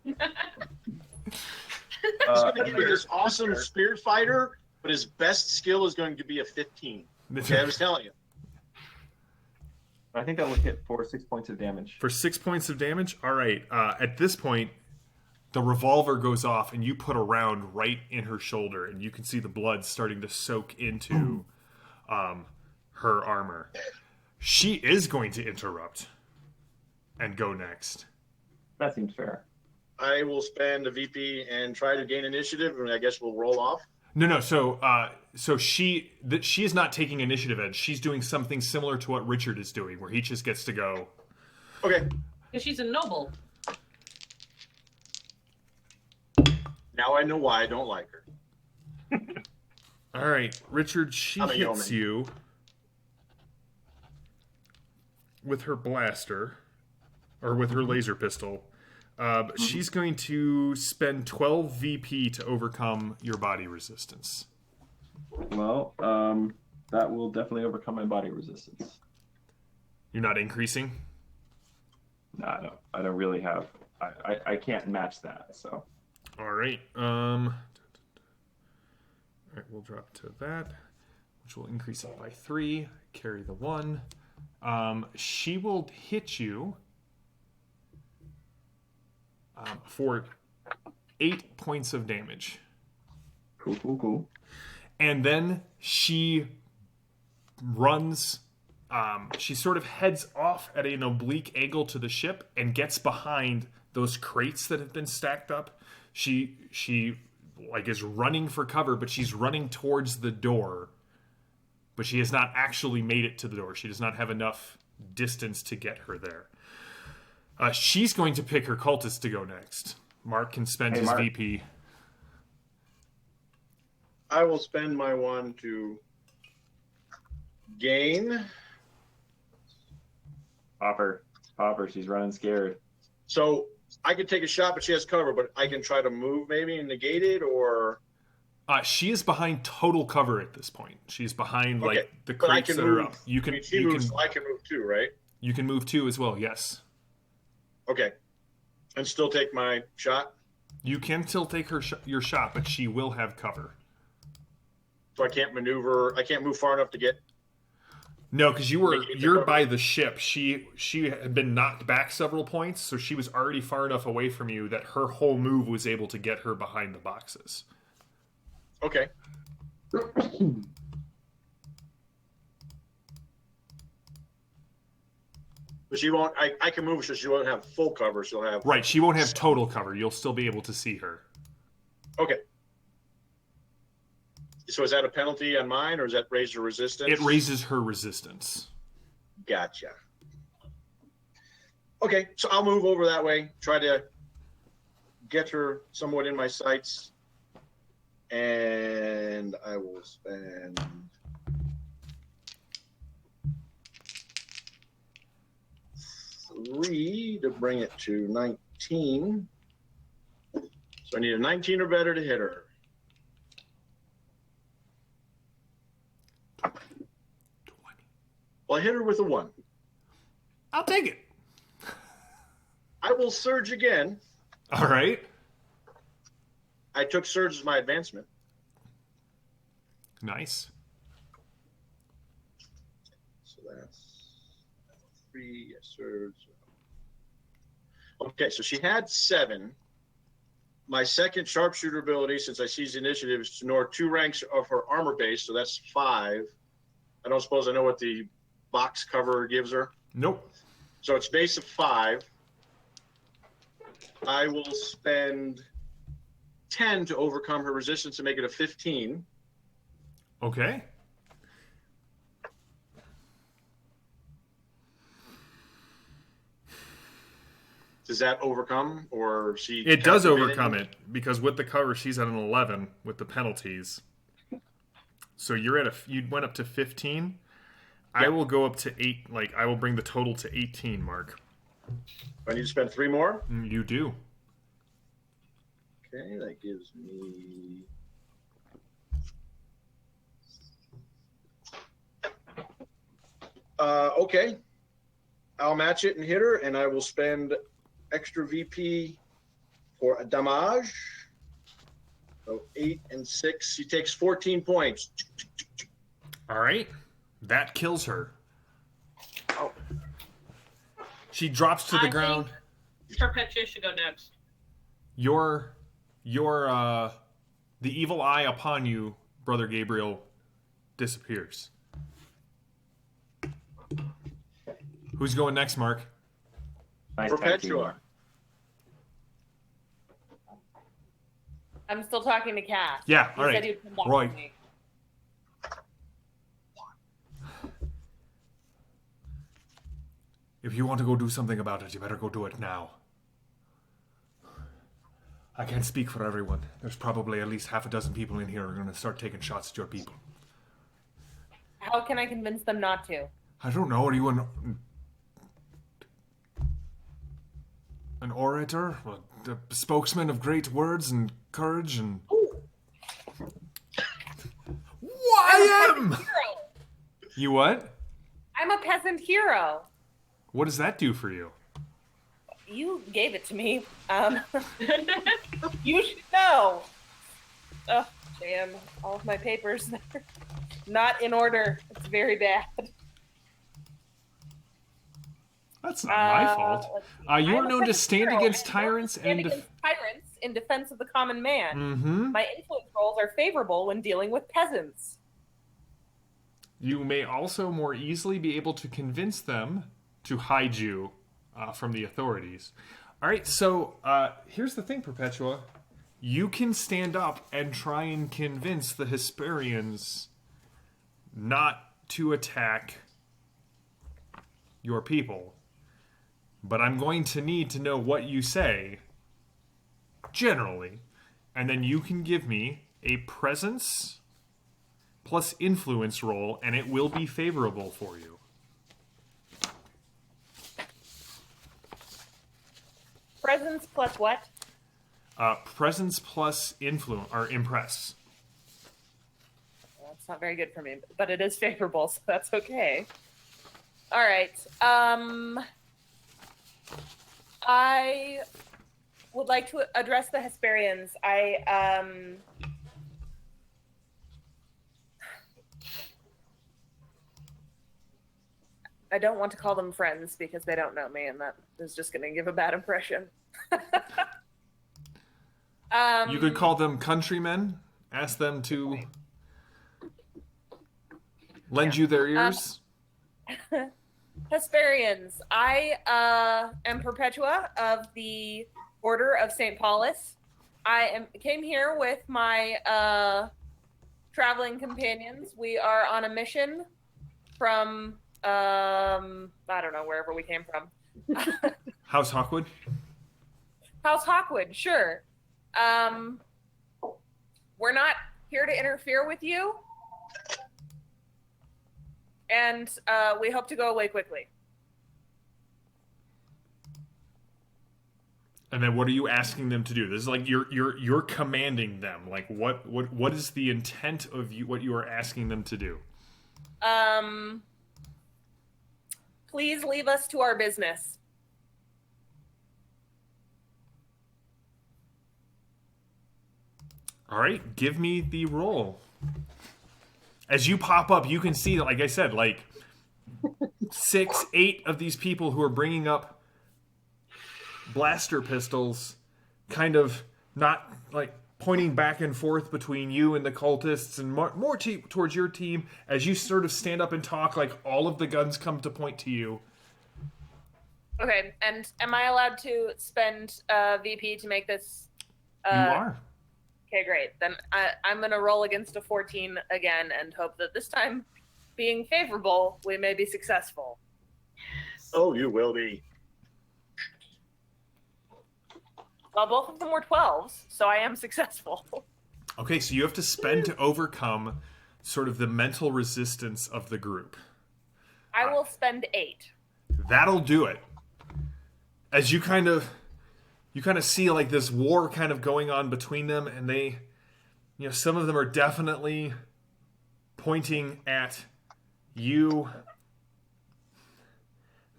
He's going to give you this awesome spear fighter, but his best skill is going to be a 15. Okay, I was telling you. I think that will hit for 6 points of damage. For 6 points of damage? All right. At this point, the revolver goes off, and you put a round right in her shoulder, and you can see the blood starting to soak into her armor. She is going to interrupt. and go next. That seems fair. I will spend a VP and try to gain initiative, and I guess we'll roll off. No. So she is not taking initiative edge. She's doing something similar to what Richard is doing, where he just gets to go. Okay. Because she's a noble. Now I know why I don't like her. All right, Richard. She I'm a hits yeoman. you with her blaster, or with her laser pistol. She's going to spend 12 VP to overcome your body resistance. Well, that will definitely overcome my body resistance. You're not increasing? No, I don't really have. I can't match that. So. All right. All right, we'll drop to that, which will increase it by 3. Carry the 1. She will hit you for 8 points of damage. Cool. And then she runs. She sort of heads off at an oblique angle to the ship and gets behind those crates that have been stacked up. She like is running for cover, but she's running towards the door. But she has not actually made it to the door. She does not have enough distance to get her there. She's going to pick her cultist to go next. Mark can spend his Mark. VP. I will spend my 1 to gain. Popper. She's running scared. So I could take a shot, but she has cover. But I can try to move maybe and negate it, or She is behind total cover at this point. She's behind Okay, like the but I crates can that move. are up. You I can mean, she you moves. can I can move too, right? you can move too as well. Yes, Okay, and still take my shot. you can still take your shot, but she will have cover. So I can't maneuver. I can't move far enough to get. No, because Negate the you're cover. by the ship. She had been knocked back several points, so she was already far enough away from you that her whole move was able to get her behind the boxes. Okay. But she won't. I can move, so she won't have full cover. She'll have. Right, she won't have total cover. You'll still be able to see her. Okay. So is that a penalty on mine, or does that raise her resistance? It raises her resistance. Gotcha. Okay, so I'll move over that way. Try to get her somewhat in my sights, and I will spend. Three to bring it to 19. So I need a 19 or better to hit her. 20. Well, I hit her with a 1. I'll take it. I will surge again. All right. I took surge as my advancement. Nice. So that's 3, yes, surge. Okay, so she had 7. My second sharpshooter ability, since I seized initiative, is to ignore 2 ranks of her armor base, so that's 5. I don't suppose I know what the box cover gives her. Nope. So it's base of 5. I will spend 10 to overcome her resistance and make it a 15. Okay. Does that overcome, or she? It does has to be overcome in- it because with the cover she's at an 11 with the penalties. So you're at you went up to 15. I will go up to 8. Like I will bring the total to 18, Mark. I need to spend 3 more. You do. Okay, that gives me. Okay, I'll match it and hit her, and I will spend extra VP for a damage. So 8 and 6. She takes 14 points. All right. That kills her. Oh. She drops to the I ground. think Perpetua should go next. Your the evil eye upon you, Brother Gabriel, disappears. Who's going next, Mark? Nice tag team. Perpetua. I'm still talking to Cass. Yeah, You all said right. you'd come back Roy. to me. If you want to go do something about it, you better go do it now. I can't speak for everyone. There's probably at least half a dozen people in here who are going to start taking shots at your people. How can I convince them not to? I don't know. Are you an orator? A spokesman of great words and courage and... I am! Hero. You what? I'm a peasant hero. What does that do for you? You gave it to me. You should know. Oh, damn. All of my papers are not in order. It's very bad. That's not my fault. let's see. You I'm are a known to peasant stand hero, against and I'm known to tyrants stand and... against tyrants in defense of the common man. Mm-hmm. My influence roles are favorable when dealing with peasants. You may also more easily be able to convince them to hide you from the authorities. All right, so here's the thing, Perpetua. You can stand up and try and convince the Hesperians not to attack your people. But I'm going to need to know what you say, generally. And then you can give me a presence plus influence roll, and it will be favorable for you. Presence plus what? Presence plus influence, or impress. Well, it's not very good for me, but it is favorable, so that's okay. All right. I would like to address the Hesperians. I don't want to call them friends because they don't know me, and that is just going to give a bad impression. You could call them countrymen. Ask them to lend you their ears. Hesperians, I am Perpetua of the Order of St. Paulus. Came here with my traveling companions. We are on a mission from I don't know, wherever we came from. House Hawkwood. House Hawkwood, sure. We're not here to interfere with you. And we hope to go away quickly. And then what are you asking them to do? This is like you're commanding them. Like what is the intent of you? What you are asking them to do? Please leave us to our business. All right, give me the roll. As you pop up, you can see that, like I said, like 6, 8 of these people who are bringing up blaster pistols, kind of not like pointing back and forth between you and the cultists, and more towards your team. As you sort of stand up and talk, like all of the guns come to point to you. Okay, and am I allowed to spend VP to make this? You are. Okay, great. Then I'm going to roll against a 14 again and hope that this time, being favorable, we may be successful. Oh, you will be. Well, both of them were 12s, so I am successful. Okay, so you have to spend to overcome sort of the mental resistance of the group. I will spend 8. That'll do it. As you kind of see like this war kind of going on between them, and they, you know, some of them are definitely pointing at you.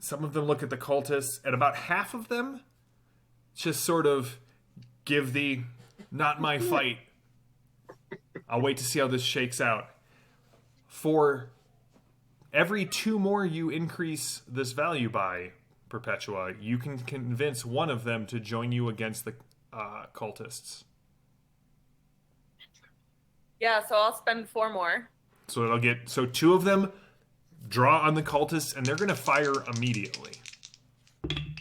Some of them look at the cultists, and about half of them just sort of give the not my fight. I'll wait to see how this shakes out. For every 2 more you increase this value by, Perpetua, you can convince one of them to join you against the cultists. Yeah, so I'll spend 4 more. So 2 of them draw on the cultists, and they're going to fire immediately.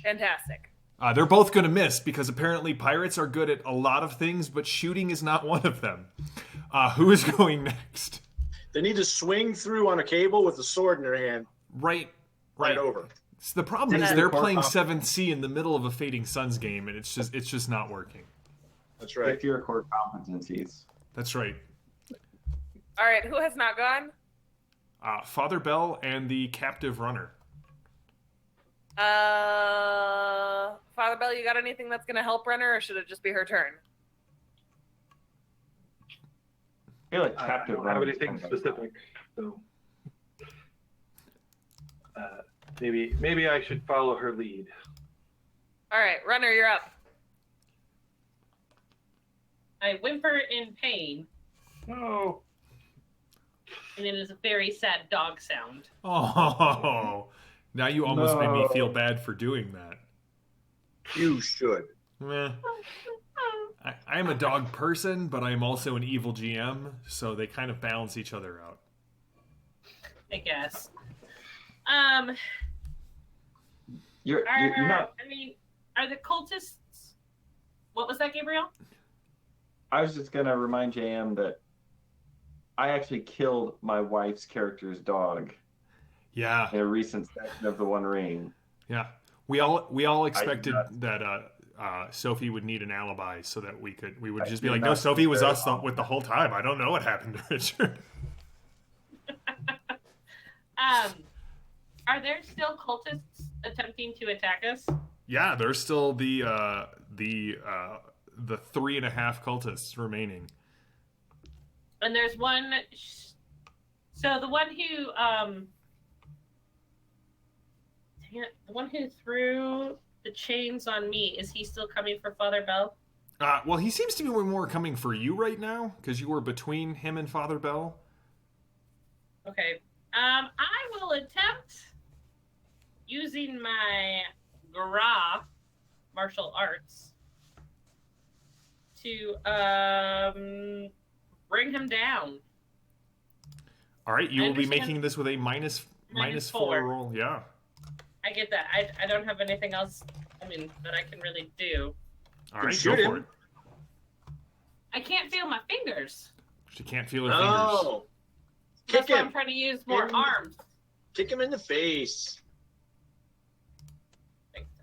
Fantastic. They're both going to miss because apparently pirates are good at a lot of things, but shooting is not one of them. Who is going next? They need to swing through on a cable with a sword in their hand. Right over. So the problem is And they're then- playing 7th Sea in the middle of a Fading Suns game, and it's just not working. That's right. Pick your core competencies. That's right. All right, who has not gone? Father Bell and the captive runner. Father Bell, you got anything that's going to help Renner, or should it just be her turn? I feel like I captive don't have runner anything sounds like- specific, so maybe I should follow her lead. All right, Renner, you're up. I whimper in pain, No. and it is a very sad dog sound. Oh, now you almost made me No. feel bad for doing that. You should. Meh. I am a dog person, but I am also an evil GM, so they kind of balance each other out. I guess. You're not. I mean, are the cultists? What was that, Gabriel? I was just gonna remind JM that I actually killed my wife's character's dog Yeah, in a recent session of the One Ring. yeah. We all expected not- that Sophie would need an alibi so that we would I just be did like, no, not Sophie was very us well. with the whole time. I don't know what happened to Richard. Are there still cultists attempting to attack us? Yeah, there's still the 3.5 cultists remaining. And there's one. So the one who dang it, the one who threw the chains on me, is he still coming for Father Bell? Well, he seems to be more coming for you right now because you were between him and Father Bell. Okay. I will attempt using my Gra martial arts to bring him down. All right, you I will be understand. making this with a minus 4 4. roll. Yeah. I get that. I don't have anything else, I mean, that I can really do. All right, shoot go for him. it. I can't feel my fingers. She can't feel her fingers. Oh. That's Kick why I'm him. trying to use more Him. arms. Kick him in the face.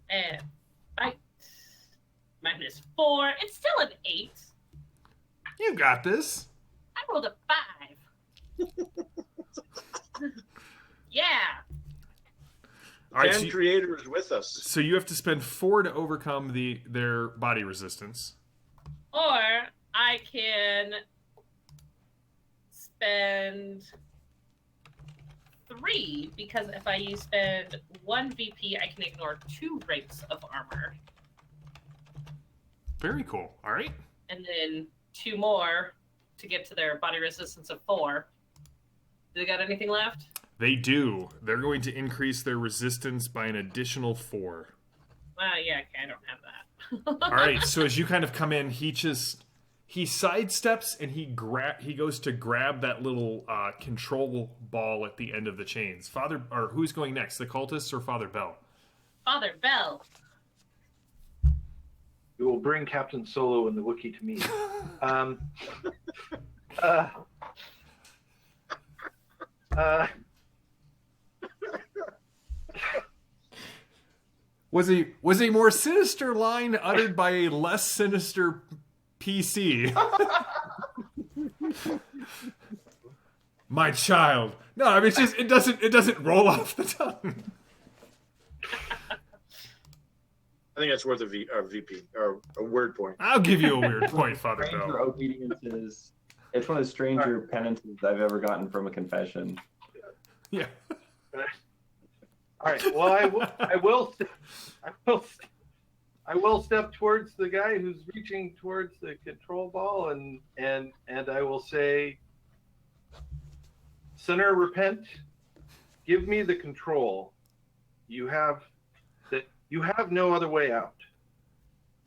And bite. -4. It's still an 8. You got this. I rolled a 5. Yeah. All right, Fan Creator is with us. so you have to spend 4 to overcome their body resistance. Or I can spend 3, because if I spend 1 VP, I can ignore 2 ranks of armor. Very cool. All right. And then 2 more to get to their body resistance of 4. Do they got anything left? They do. They're going to increase their resistance by an additional 4. Yeah, okay, I don't have that. All right. So as you kind of come in, he sidesteps and he goes to grab that little control ball at the end of the chains. Who's going next? The cultists or Father Bell? Father Bell. We will bring Captain Solo and the Wookiee to me. Was a more sinister line uttered by a less sinister PC. My child. No, I mean it's just it doesn't roll off the tongue. I think that's worth a VP or a word point. I'll give you a weird point, Father Stranger Bell. obedience is. It's one of the stranger penances I've ever gotten from a confession. Yeah. All right. Well, I will step towards the guy who's reaching towards the control ball, and I will say, "Sinner, repent. Give me the control. You have no other way out."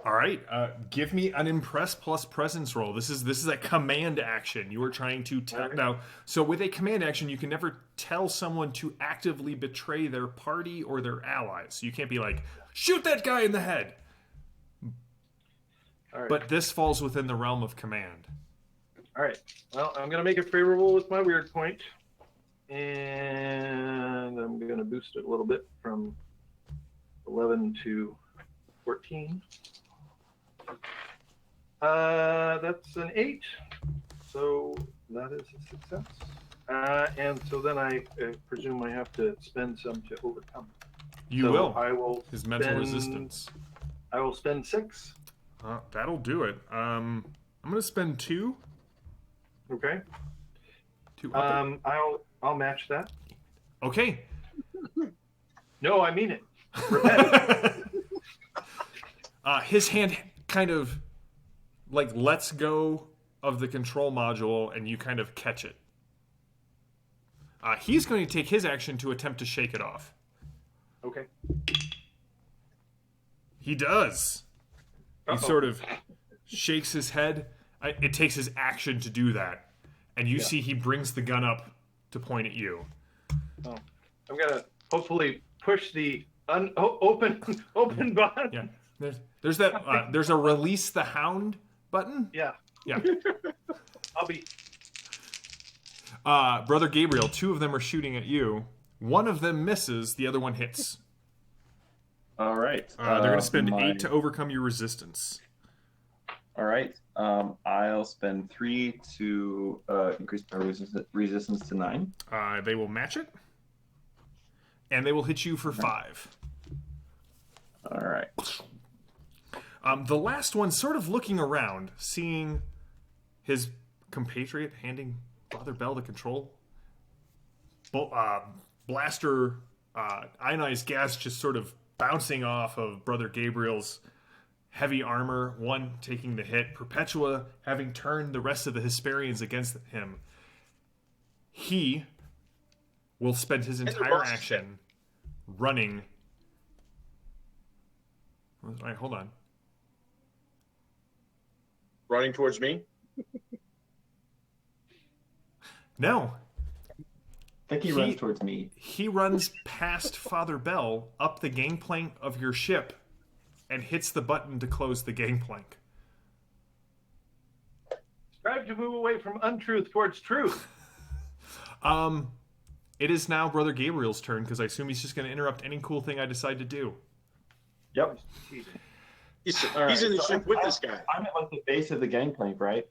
All right. Give me an impress plus presence roll. This is a command action. You are trying to tell now. So with a command action, you can never tell someone to actively betray their party or their allies. So you can't be like, shoot that guy in the head. All right. But this falls within the realm of command. All right. Well, I'm going to make it favorable with my weird point. And I'm going to boost it a little bit from 11 to 14. That's an 8. So that is a success. And so then I presume I have to spend some to overcome. You So will. I will His mental spend- resistance. I will spend 6. That'll do it. I'm going to spend 2. Okay. To up it. I'll match that. Okay. No, I mean it. Repent. His hand kind of like lets go of the control module and you kind of catch it. He's going to take his action to attempt to shake it off. Okay. He does. He Uh-oh. sort of shakes his head. It takes his action to do that. And you see he brings the gun up to point at you. Oh. I'm gonna hopefully push the open button. Yeah. There's that. There's a release the hound button. Yeah. Yeah. I'll be. Brother Gabriel, 2 of them are shooting at you. One of them misses. The other one hits. All right. They're going to spend 8 to overcome your resistance. All right. I'll spend 3 to increase my resistance to 9. They will match it. And they will hit you for 5. All right. The last one sort of looking around, seeing his compatriot handing Father Bell the control. Blaster ionized gas just sort of bouncing off of Brother Gabriel's heavy armor, one taking the hit, Perpetua having turned the rest of the Hesperians against him. He will spend his entire action running. All right, hold on. Running towards me? No. I think he runs towards me. He runs past Father Bell up the gangplank of your ship and hits the button to close the gangplank. Strive to move away from untruth towards truth. It is now Brother Gabriel's turn because I assume he's just going to interrupt any cool thing I decide to do. Yep. He's All right, in the so ship with this guy. I'm at like the base of the gangplank, right?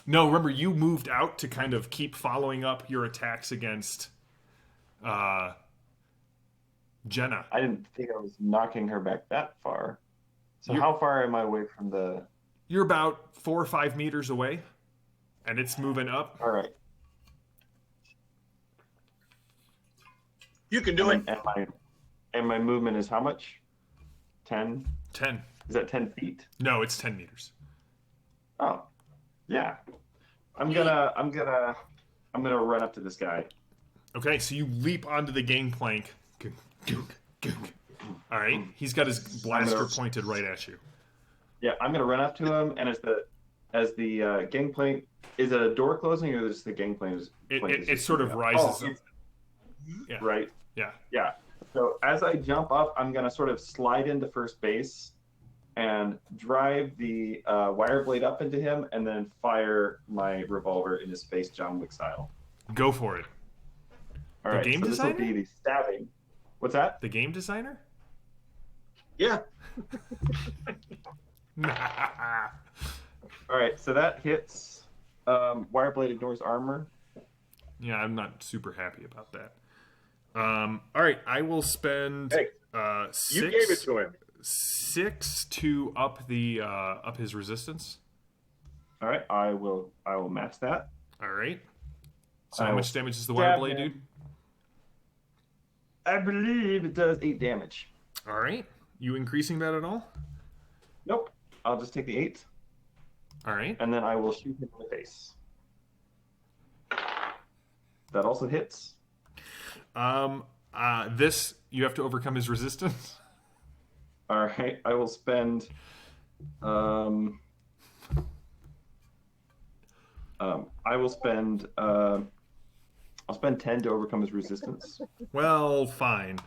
No, remember you moved out to kind of keep following up your attacks against Jenna. I didn't think I was knocking her back that far. So how far am I away from the... You're about 4 or 5 meters away, and it's moving up. All right. You can do it. And my movement is how much? 10? 10. Is that 10 feet? No, it's 10 meters. Oh, yeah. I'm gonna run up to this guy. Okay, so you leap onto the gangplank. All right, he's got his blaster pointed right at you. Yeah, I'm gonna run up to him, and as the gangplank, is it a door closing or is the gangplank? It sort of rises up. Yeah. Right. Yeah. Yeah. So as I jump up, I'm gonna sort of slide into first base and drive the wire blade up into him, and then fire my revolver in his face, John Wick style. Go for it. All The right. game so designer? this will be the stabbing. What's that? The game designer? Yeah. All right. So that hits. Wire blade ignores armor. Yeah, I'm not super happy about that. All right, I will spend Hey, 6. You gave it to him. 6 to up the up his resistance. All right. I will match that. All right. So I how will much damage does the wire stab blade do? him. I believe it does 8 damage. All right. You increasing that at all? Nope. I'll just take the 8, All right. and then I will shoot him in the face. That also hits. This you have to overcome his resistance. All right. I will spend I will spend. I'll spend 10 to overcome his resistance. Well, fine.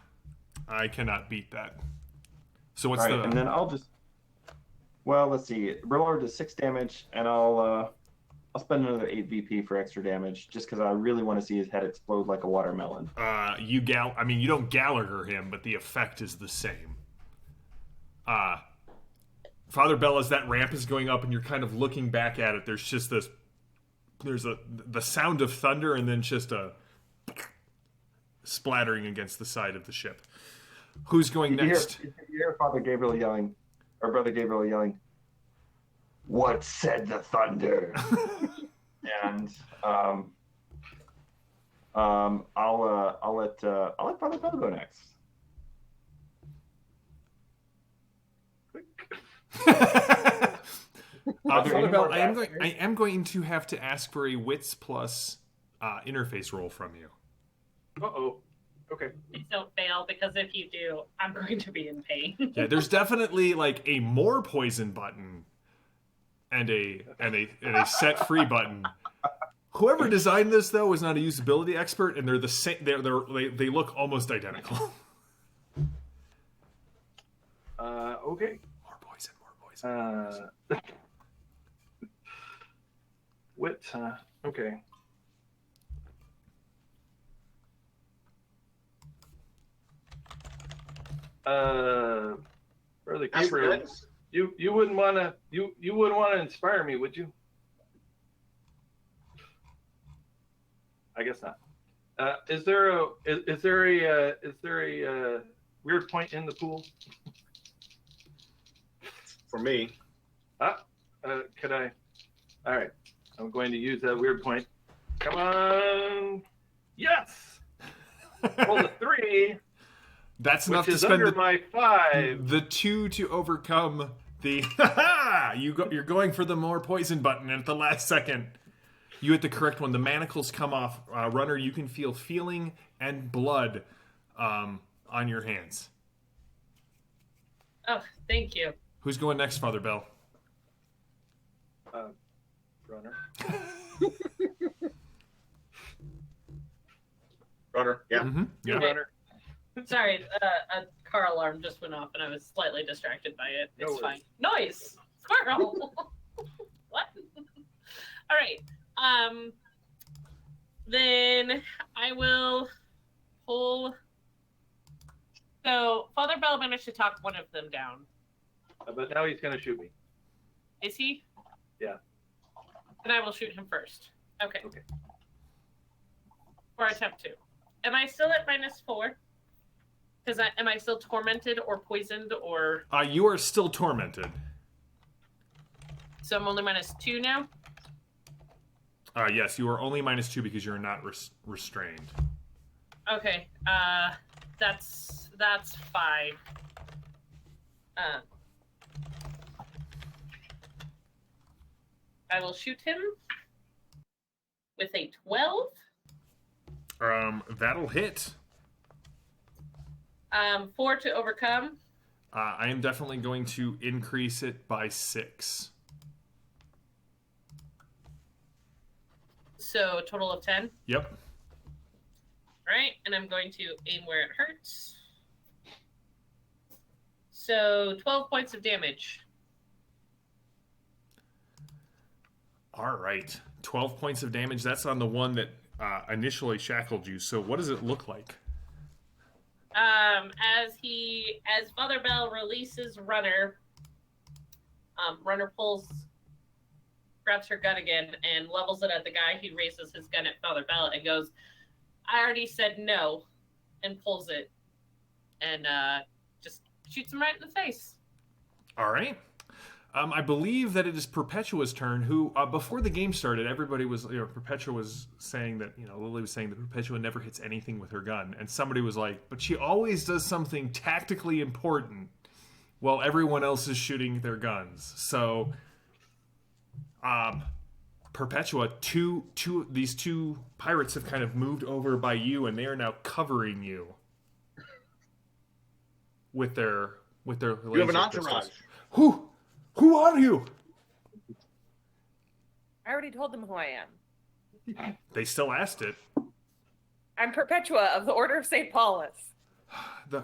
I cannot beat that. So what's All right, the? and then I'll just. Well, let's see. Brillar does 6 damage, and I'll spend another 8 VP for extra damage, just because I really want to see his head explode like a watermelon. I mean, you don't Gallagher him, but the effect is the same. Father Bell, as that ramp is going up and you're kind of looking back at it, there's just this. There's the sound of thunder and then just a splattering against the side of the ship. Who's going next? You hear Father Gabriel yelling, or Brother Gabriel yelling, "What said the thunder?" And I'll let Father Bell go next. Father Bell, I am going to have to ask for a wits plus interface roll from you. Uh-oh. Okay. Please don't fail, because if you do, I'm going to be in pain. Yeah, there's definitely like a more poison button and a set free button. Whoever designed this though is not a usability expert, and they're the same. They look almost identical. Okay. More poison. Wit, okay. Brother Gabriel, you wouldn't want to you wouldn't want to inspire me, would you? I guess not. Is there a weird point in the pool? For me, Could I? All right, I'm going to use that weird point. Come on, yes. Roll the 3. That's enough which to is spend under my 5. the 2 to overcome the. You're going for the more poison button, and at the last second, you hit the correct one. The manacles come off. Runner, you can feel feeling and blood on your hands. Oh, thank you. Who's going next, Father Bell? Runner. Runner, yeah. Mm-hmm. Yeah. Runner. Sorry, a car alarm just went off and I was slightly distracted by it. No It's fine. worries. Noise! Squirrel! What? All right. Then I will pull. So Father Bell managed to talk one of them down. But now he's going to shoot me. Is he? Yeah. Then I will shoot him first. Okay. Okay. Or attempt to. Am I still at -4? Because am I still tormented or poisoned or? You are still tormented. So I'm only -2 now. Yes, you are only -2 because you're not restrained. Okay. That's 5. I will shoot him with a 12. That'll hit. 4 to overcome. I am definitely going to increase it by 6. So a total of 10. Yep. Right, and I'm going to aim where it hurts. So 12 points of damage. All right. 12 points of damage. That's on the one that initially shackled you. So what does it look like? As Father Bell releases Runner, Runner grabs her gun again and levels it at the guy. He raises his gun at Father Bell and goes, "I already said no," and pulls it and just shoots him right in the face. All right. I believe that it is Perpetua's turn, who, before the game started, everybody was, Perpetua was saying that, Lily was saying that Perpetua never hits anything with her gun. And somebody was like, but she always does something tactically important while everyone else is shooting their guns. So, Perpetua, these two pirates have kind of moved over by you, and they are now covering you with their You have an laser entourage. pistols. Whew! Who are you? I already told them who I am. They still asked it. I'm Perpetua of the Order of St. Paulus. The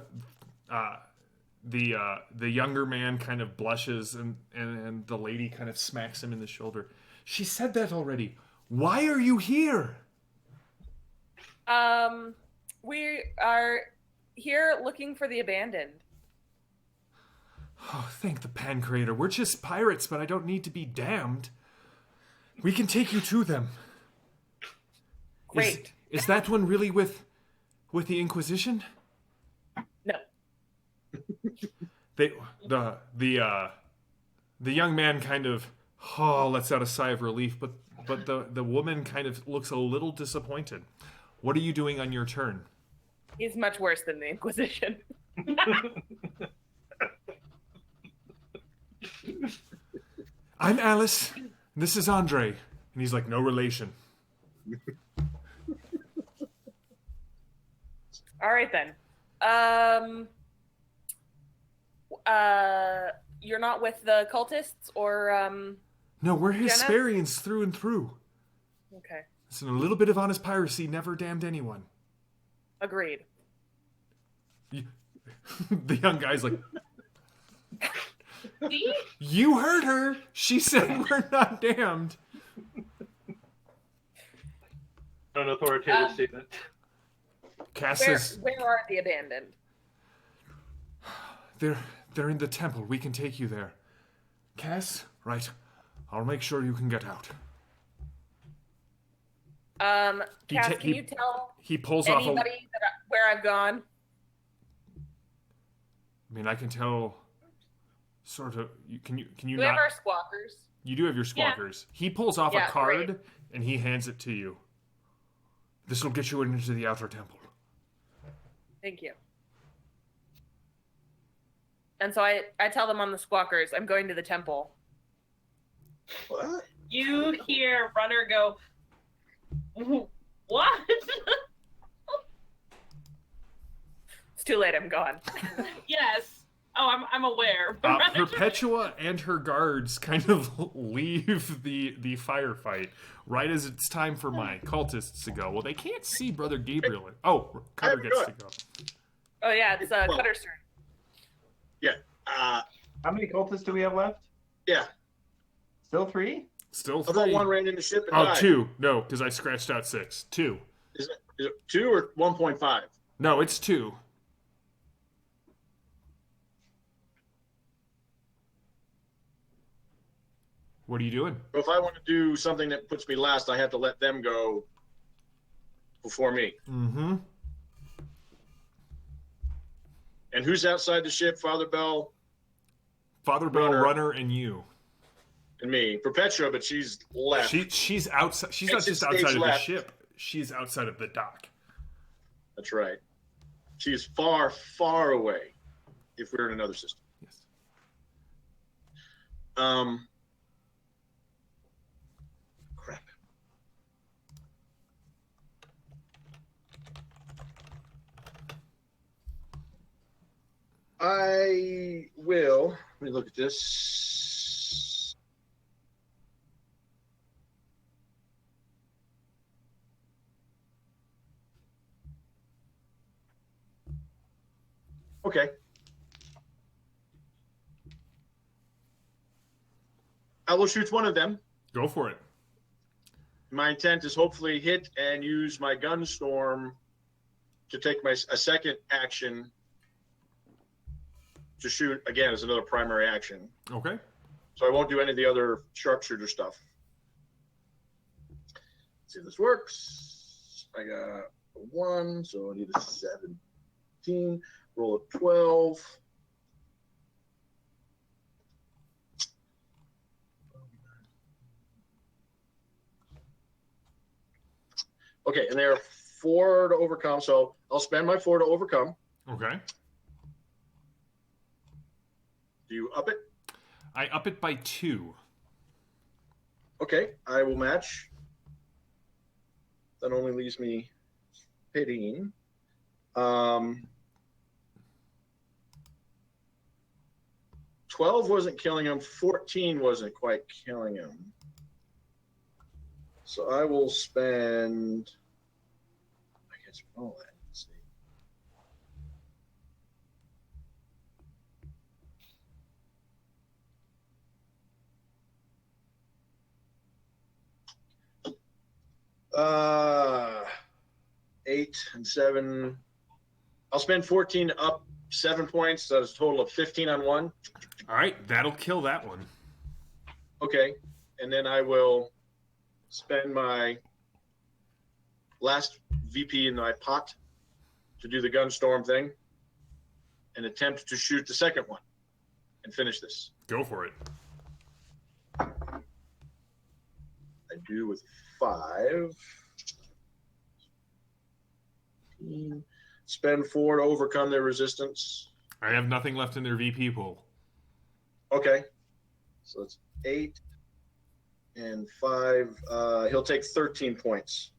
younger man kind of blushes, and the lady kind of smacks him in the shoulder. She said that already. Why are you here? We are here looking for the abandoned. Oh, thank the Pan Creator. We're just pirates, but I don't need to be damned. We can take you to them. Great. Is that one really with the Inquisition? No. The young man kind of lets out a sigh of relief, but the woman kind of looks a little disappointed. What are you doing on your turn? He's much worse than the Inquisition. I'm Alice. This is Andre. And he's like, no relation. All right then. You're not with the cultists or No, we're Jenna? Hesperians through and through. Okay. Listen, a little bit of honest piracy never damned anyone. Agreed. The young guy's like, See? you heard her. She said we're not damned. An authoritative statement. Cass Where says, are the abandoned? they're in the temple. We can take you there. Cass, right. I'll make sure you can get out. Cass, can you tell He pulls off anybody where I've gone? I mean, I can tell sort of. Can you Do we not? have our squawkers? You do have your squawkers. He pulls off a Yeah, card great. and he hands it to you. This will get you into the outer temple. Thank you. And so I tell them on the squawkers, I'm going to the temple. What? You hear Runner go, what? It's too late, I'm gone. Yes. Oh, I'm aware. Perpetua and her guards kind of leave the firefight right as it's time for my cultists to go. Well, they can't see Brother Gabriel. Oh, Cutter gets to go. Oh yeah, it's Cutter's turn. Yeah. How many cultists do we have left? Yeah. Still 3? Still I thought 3. one ran in the ship and Oh, died. 2. No, because I scratched out 6. 2. Is it 2 or 1.5? No, it's 2. What are you doing? So if I want to do something that puts me last, I have to let them go before me. Mm-hmm. And who's outside the ship? Father Bell Father Bell, Runner, and you. and me. Perpetua, but she's left. She's outside. She's not Exit just outside stage of the left. ship. She's outside of the dock. That's right. She's far, far away if we're in another system. Yes. Crap. I will. Let me look at this. Okay. I will shoot one of them. Go for it. My intent is hopefully hit and use my gun storm to take a second action to shoot again as another primary action. Okay. So I won't do any of the other sharpshooter stuff. Let's see if this works. I got a 1, so I need a 17. Roll a 12. Okay, and there are 4 to overcome, so I'll spend my 4 to overcome. Okay. Do you up it? I up it by 2. Okay, I will match. That only leaves me hitting. 12 wasn't killing him. 14 wasn't quite killing him. So I will spend. I guess all that. Let's see. Uh, 8 and 7. I'll spend 14 up 7 points. So that's a total of 15 on one. All right, that'll kill that one. Okay, and then I will spend my last VP in my pot to do the gunstorm thing and attempt to shoot the second one and finish this. Go for it. I do with 5. Spend 4 to overcome their resistance. I have nothing left in their VP pool. Okay, so it's 8 and 5. He'll take 13 points.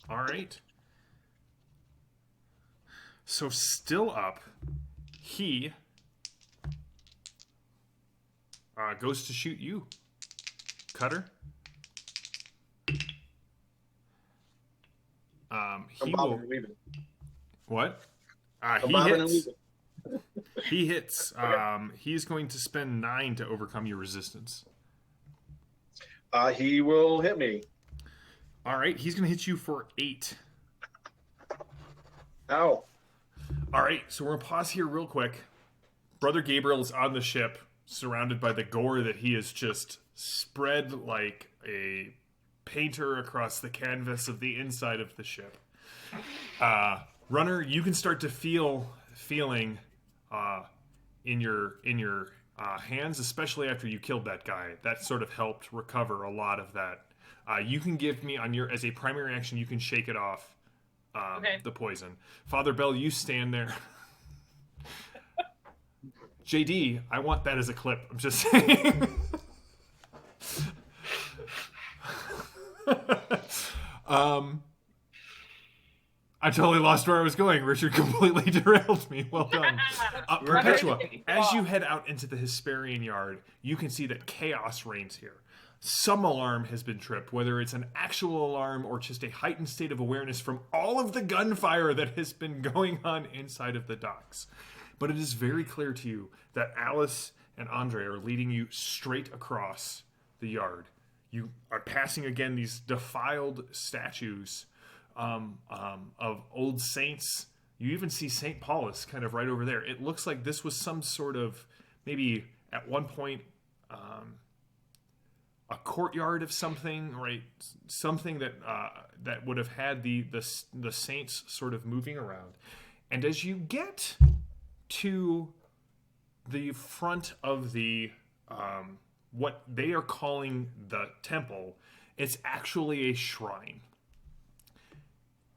All right. So still up, he goes to shoot you, Cutter. I'm He bobbing will. and weaving. What? I'm He bobbing and hits. weaving. He hits. He's going to spend 9 to overcome your resistance. He will hit me. All right. He's going to hit you for 8. Ow. All right. So we're going to pause here real quick. Brother Gabriel is on the ship, surrounded by the gore that he has just spread like a painter across the canvas of the inside of the ship. Runner, you can start to feeling in your hands, especially after you killed that guy. That sort of helped recover a lot of that. You can give me on your as a primary action. You can shake it off. Okay. The poison. Father Bell, you stand there. JD, I want that as a clip. I'm just saying. I totally lost where I was going. Richard completely derailed me. Well done. Perpetua, as you head out into the Hesperian yard, you can see that chaos reigns here. Some alarm has been tripped, whether it's an actual alarm or just a heightened state of awareness from all of the gunfire that has been going on inside of the docks. But it is very clear to you that Alice and Andre are leading you straight across the yard. You are passing again these defiled statues of old saints. You even see St. Paulus kind of right over there. It looks like this was some sort of, maybe at one point, a courtyard of something, right? Something that that would have had the saints sort of moving around. And as you get to the front of the what they are calling the temple, it's actually a shrine.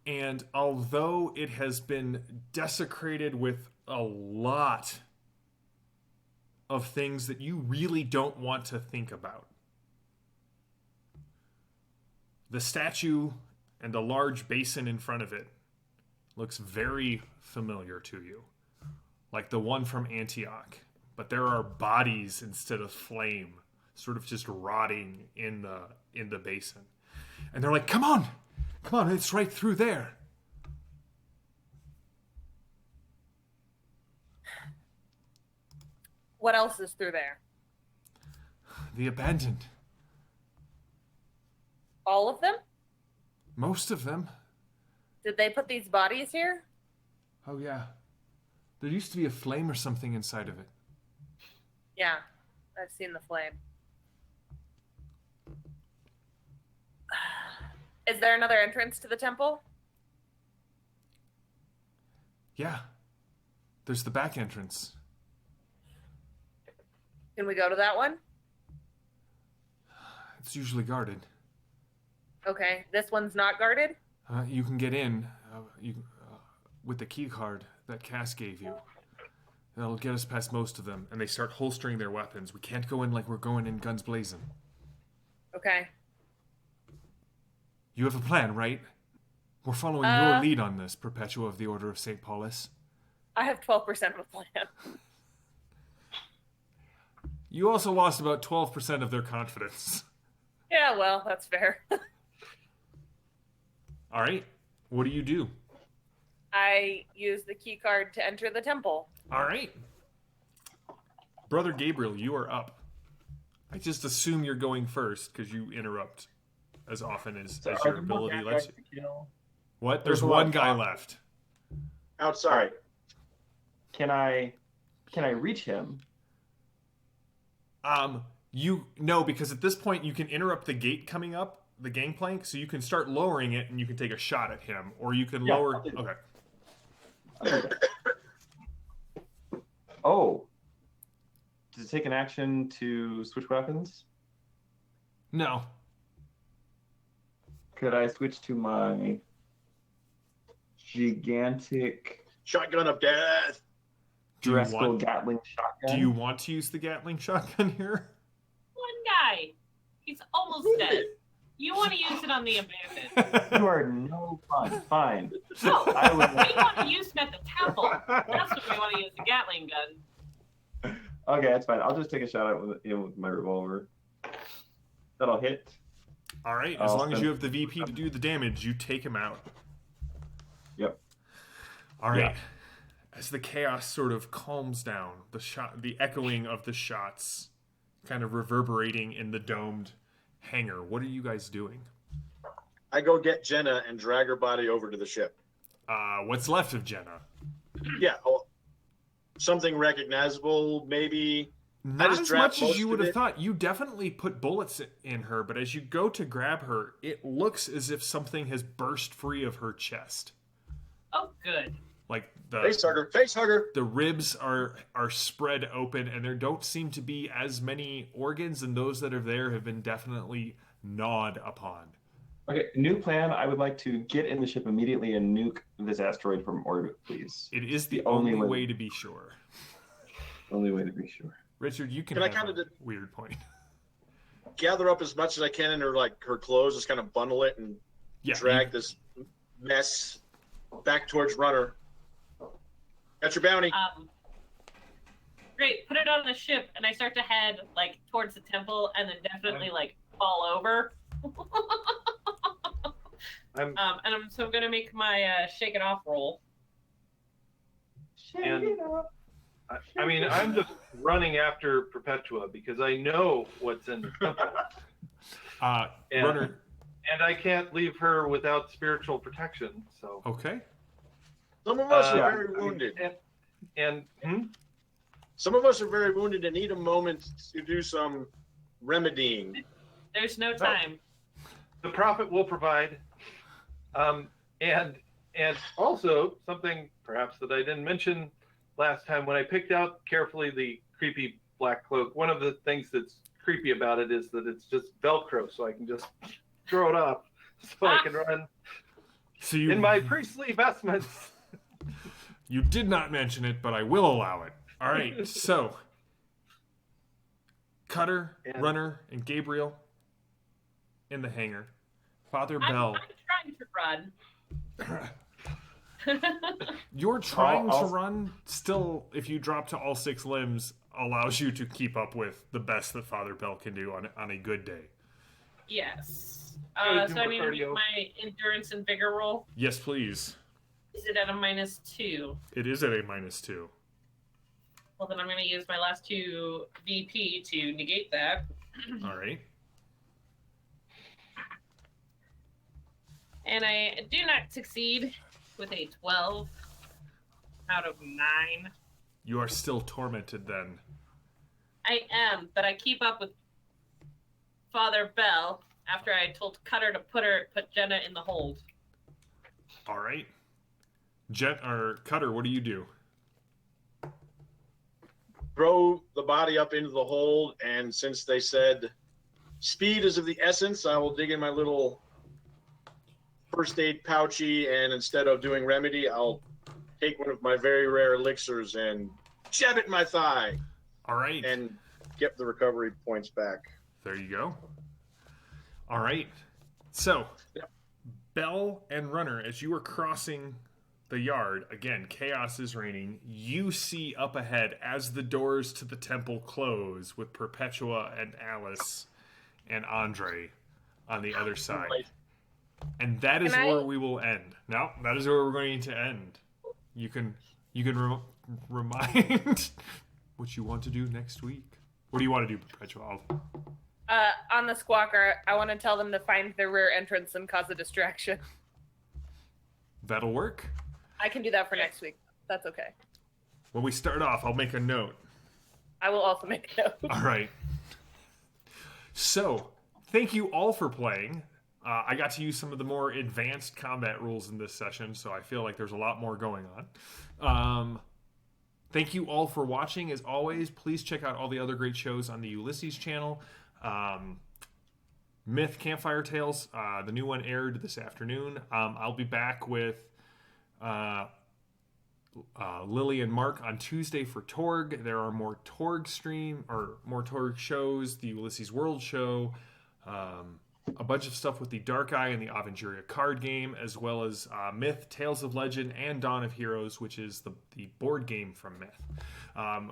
And although it has been desecrated with a lot of things that you really don't want to think about, the statue and the large basin in front of it looks very familiar to you, like the one from Antioch. But there are bodies instead of flame, sort of just rotting in the basin. And they're like, come on, it's right through there. What else is through there? The abandoned. All of them? Most of them. Did they put these bodies here? Oh, yeah. There used to be a flame or something inside of it. Yeah, I've seen the flame. Is there another entrance to the temple? Yeah. There's the back entrance. Can we go to that one? It's usually guarded. Okay, this one's not guarded? You can get in with the key card that Cass gave you. That'll get us past most of them, and they start holstering their weapons. We can't go in like we're going in guns blazing. Okay. You have a plan, right? We're following your lead on this, Perpetua of the Order of St. Paulus. I have 12% of a plan. You also lost about 12% of their confidence. Yeah, well, that's fair. All right. What do you do? I use the key card to enter the temple. All right. Brother Gabriel, you are up. I just assume you're going first because you interrupt as often as So your ability lets you. What? There's There's a lot one of guy talk. left. Outside. All right. Can I reach him? No, because at this point you can interrupt the gate coming up, the gangplank, so you can start lowering it and you can take a shot at him, or you can Yeah, lower. I'll do that. Okay. Oh. Does it take an action to switch weapons? No. Could I switch to my gigantic Shotgun of death. Do you Dreskel want? Gatling shotgun? Do you want to use the Gatling shotgun here? One guy. He's almost dead. You want to use it on the abandoned. You are no fun. Fine. No, I would- we want to use him at the temple. That's what we want to use the Gatling gun. Okay, that's fine. I'll just take a shot at with my revolver. That'll hit. All right. As I'll long as spend- you have the VP to do the damage, you take him out. Yep. All right. Yeah. As the chaos sort of calms down, the echoing of the shots kind of reverberating in the domed hangar. What are you guys doing? I go get Jenna and drag her body over to the ship. What's left of Jenna? Yeah. Oh, something recognizable, maybe. Not just as draft much as most you of would have it. thought. You definitely put bullets in her, but as you go to grab her, it looks as if something has burst free of her chest. Oh, good. Like Face hugger. Face hugger. the ribs are spread open, and there don't seem to be as many organs, and those that are there have been definitely gnawed upon. Okay, new plan. I would like to get in the ship immediately and nuke this asteroid from orbit, please. It is the The only only way. way to be sure. Only way to be sure. Richard, you can Can I have kinda a weird point. Gather up as much as I can in her clothes, just kind of bundle it and Yeah, drag this mess back towards Runner. That's your bounty. Great. Put it on the ship, and I start to head like towards the temple, and then definitely like fall over. I'm So I'm gonna make my shake it off roll. And- I mean, I'm just running after Perpetua because I know what's in the temple. And- Runner. And I can't leave her without spiritual protection. So Okay. Some of us Uh, are very wounded. Some of us are very wounded and need a moment to do some remedying. There's no time. the prophet will provide. And also something perhaps that I didn't mention last time when I picked out carefully the creepy black cloak. One of the things that's creepy about it is that it's just Velcro, so I can just throw it off, so I can run So you in my priestly vestments. You did not mention it, but I will allow it. All right. So Cutter, And- Runner, and Gabriel in the hangar. Father I'm Bell. trying to run. You're trying I'll- to run. Still, if you drop to all 6 limbs, allows you to keep up with the best that Father Bell can do on a good day. Yes. Hey, So do I more mean, cardio. my endurance and vigor roll Yes, please. is it at a -2? It is at a -2. Well, then I'm going to use my last 2 VP to negate that. All right. And I do not succeed with a 12 out of 9. You are still tormented then. I am, but I keep up with Father Bell after I told Cutter to put Jenna in the hold. All right. Cutter, what do you do? Throw the body up into the hold, and since they said speed is of the essence, I will dig in my little first aid pouchy, and instead of doing remedy, I'll take one of my very rare elixirs and jab it in my thigh All right. and get the recovery points back. There you go. All right. So, Yep. Bell and Runner, as you are crossing the yard, again, chaos is reigning. You see up ahead as the doors to the temple close with Perpetua and Alice and Andre on the other side. And that is where we will end. No, that is where we're going to end. You can remind what you want to do next week. What do you want to do, Perpetua? On the squawker, I want to tell them to find their rear entrance and cause a distraction. That'll work. I can do that for next week. That's okay. When we start off, I'll make a note. I will also make a note. All right. So, thank you all for playing. I got to use some of the more advanced combat rules in this session, so I feel like there's a lot more going on. Thank you all for watching. As always, please check out all the other great shows on the Ulysses channel. Myth Campfire Tales, the new one aired this afternoon. I'll be back with Lily and Mark on Tuesday for Torg. There are more Torg shows, the Ulysses World show, a bunch of stuff with the Dark Eye and the Aventuria card game, as well as Myth, Tales of Legend, and Dawn of Heroes, which is the board game from Myth.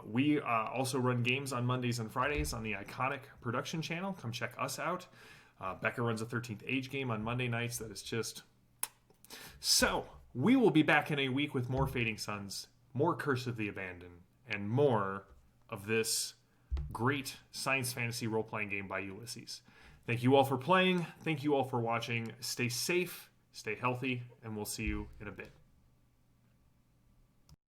We also run games on Mondays and Fridays on the Iconic Production channel. Come check us out. Becca runs a 13th Age game on Monday nights that is just... So, we will be back in a week with more Fading Suns, more Curse of the Abandoned, and more of this great science fantasy role-playing game by Ulysses. Thank you all for playing. Thank you all for watching. Stay safe, stay healthy, and we'll see you in a bit.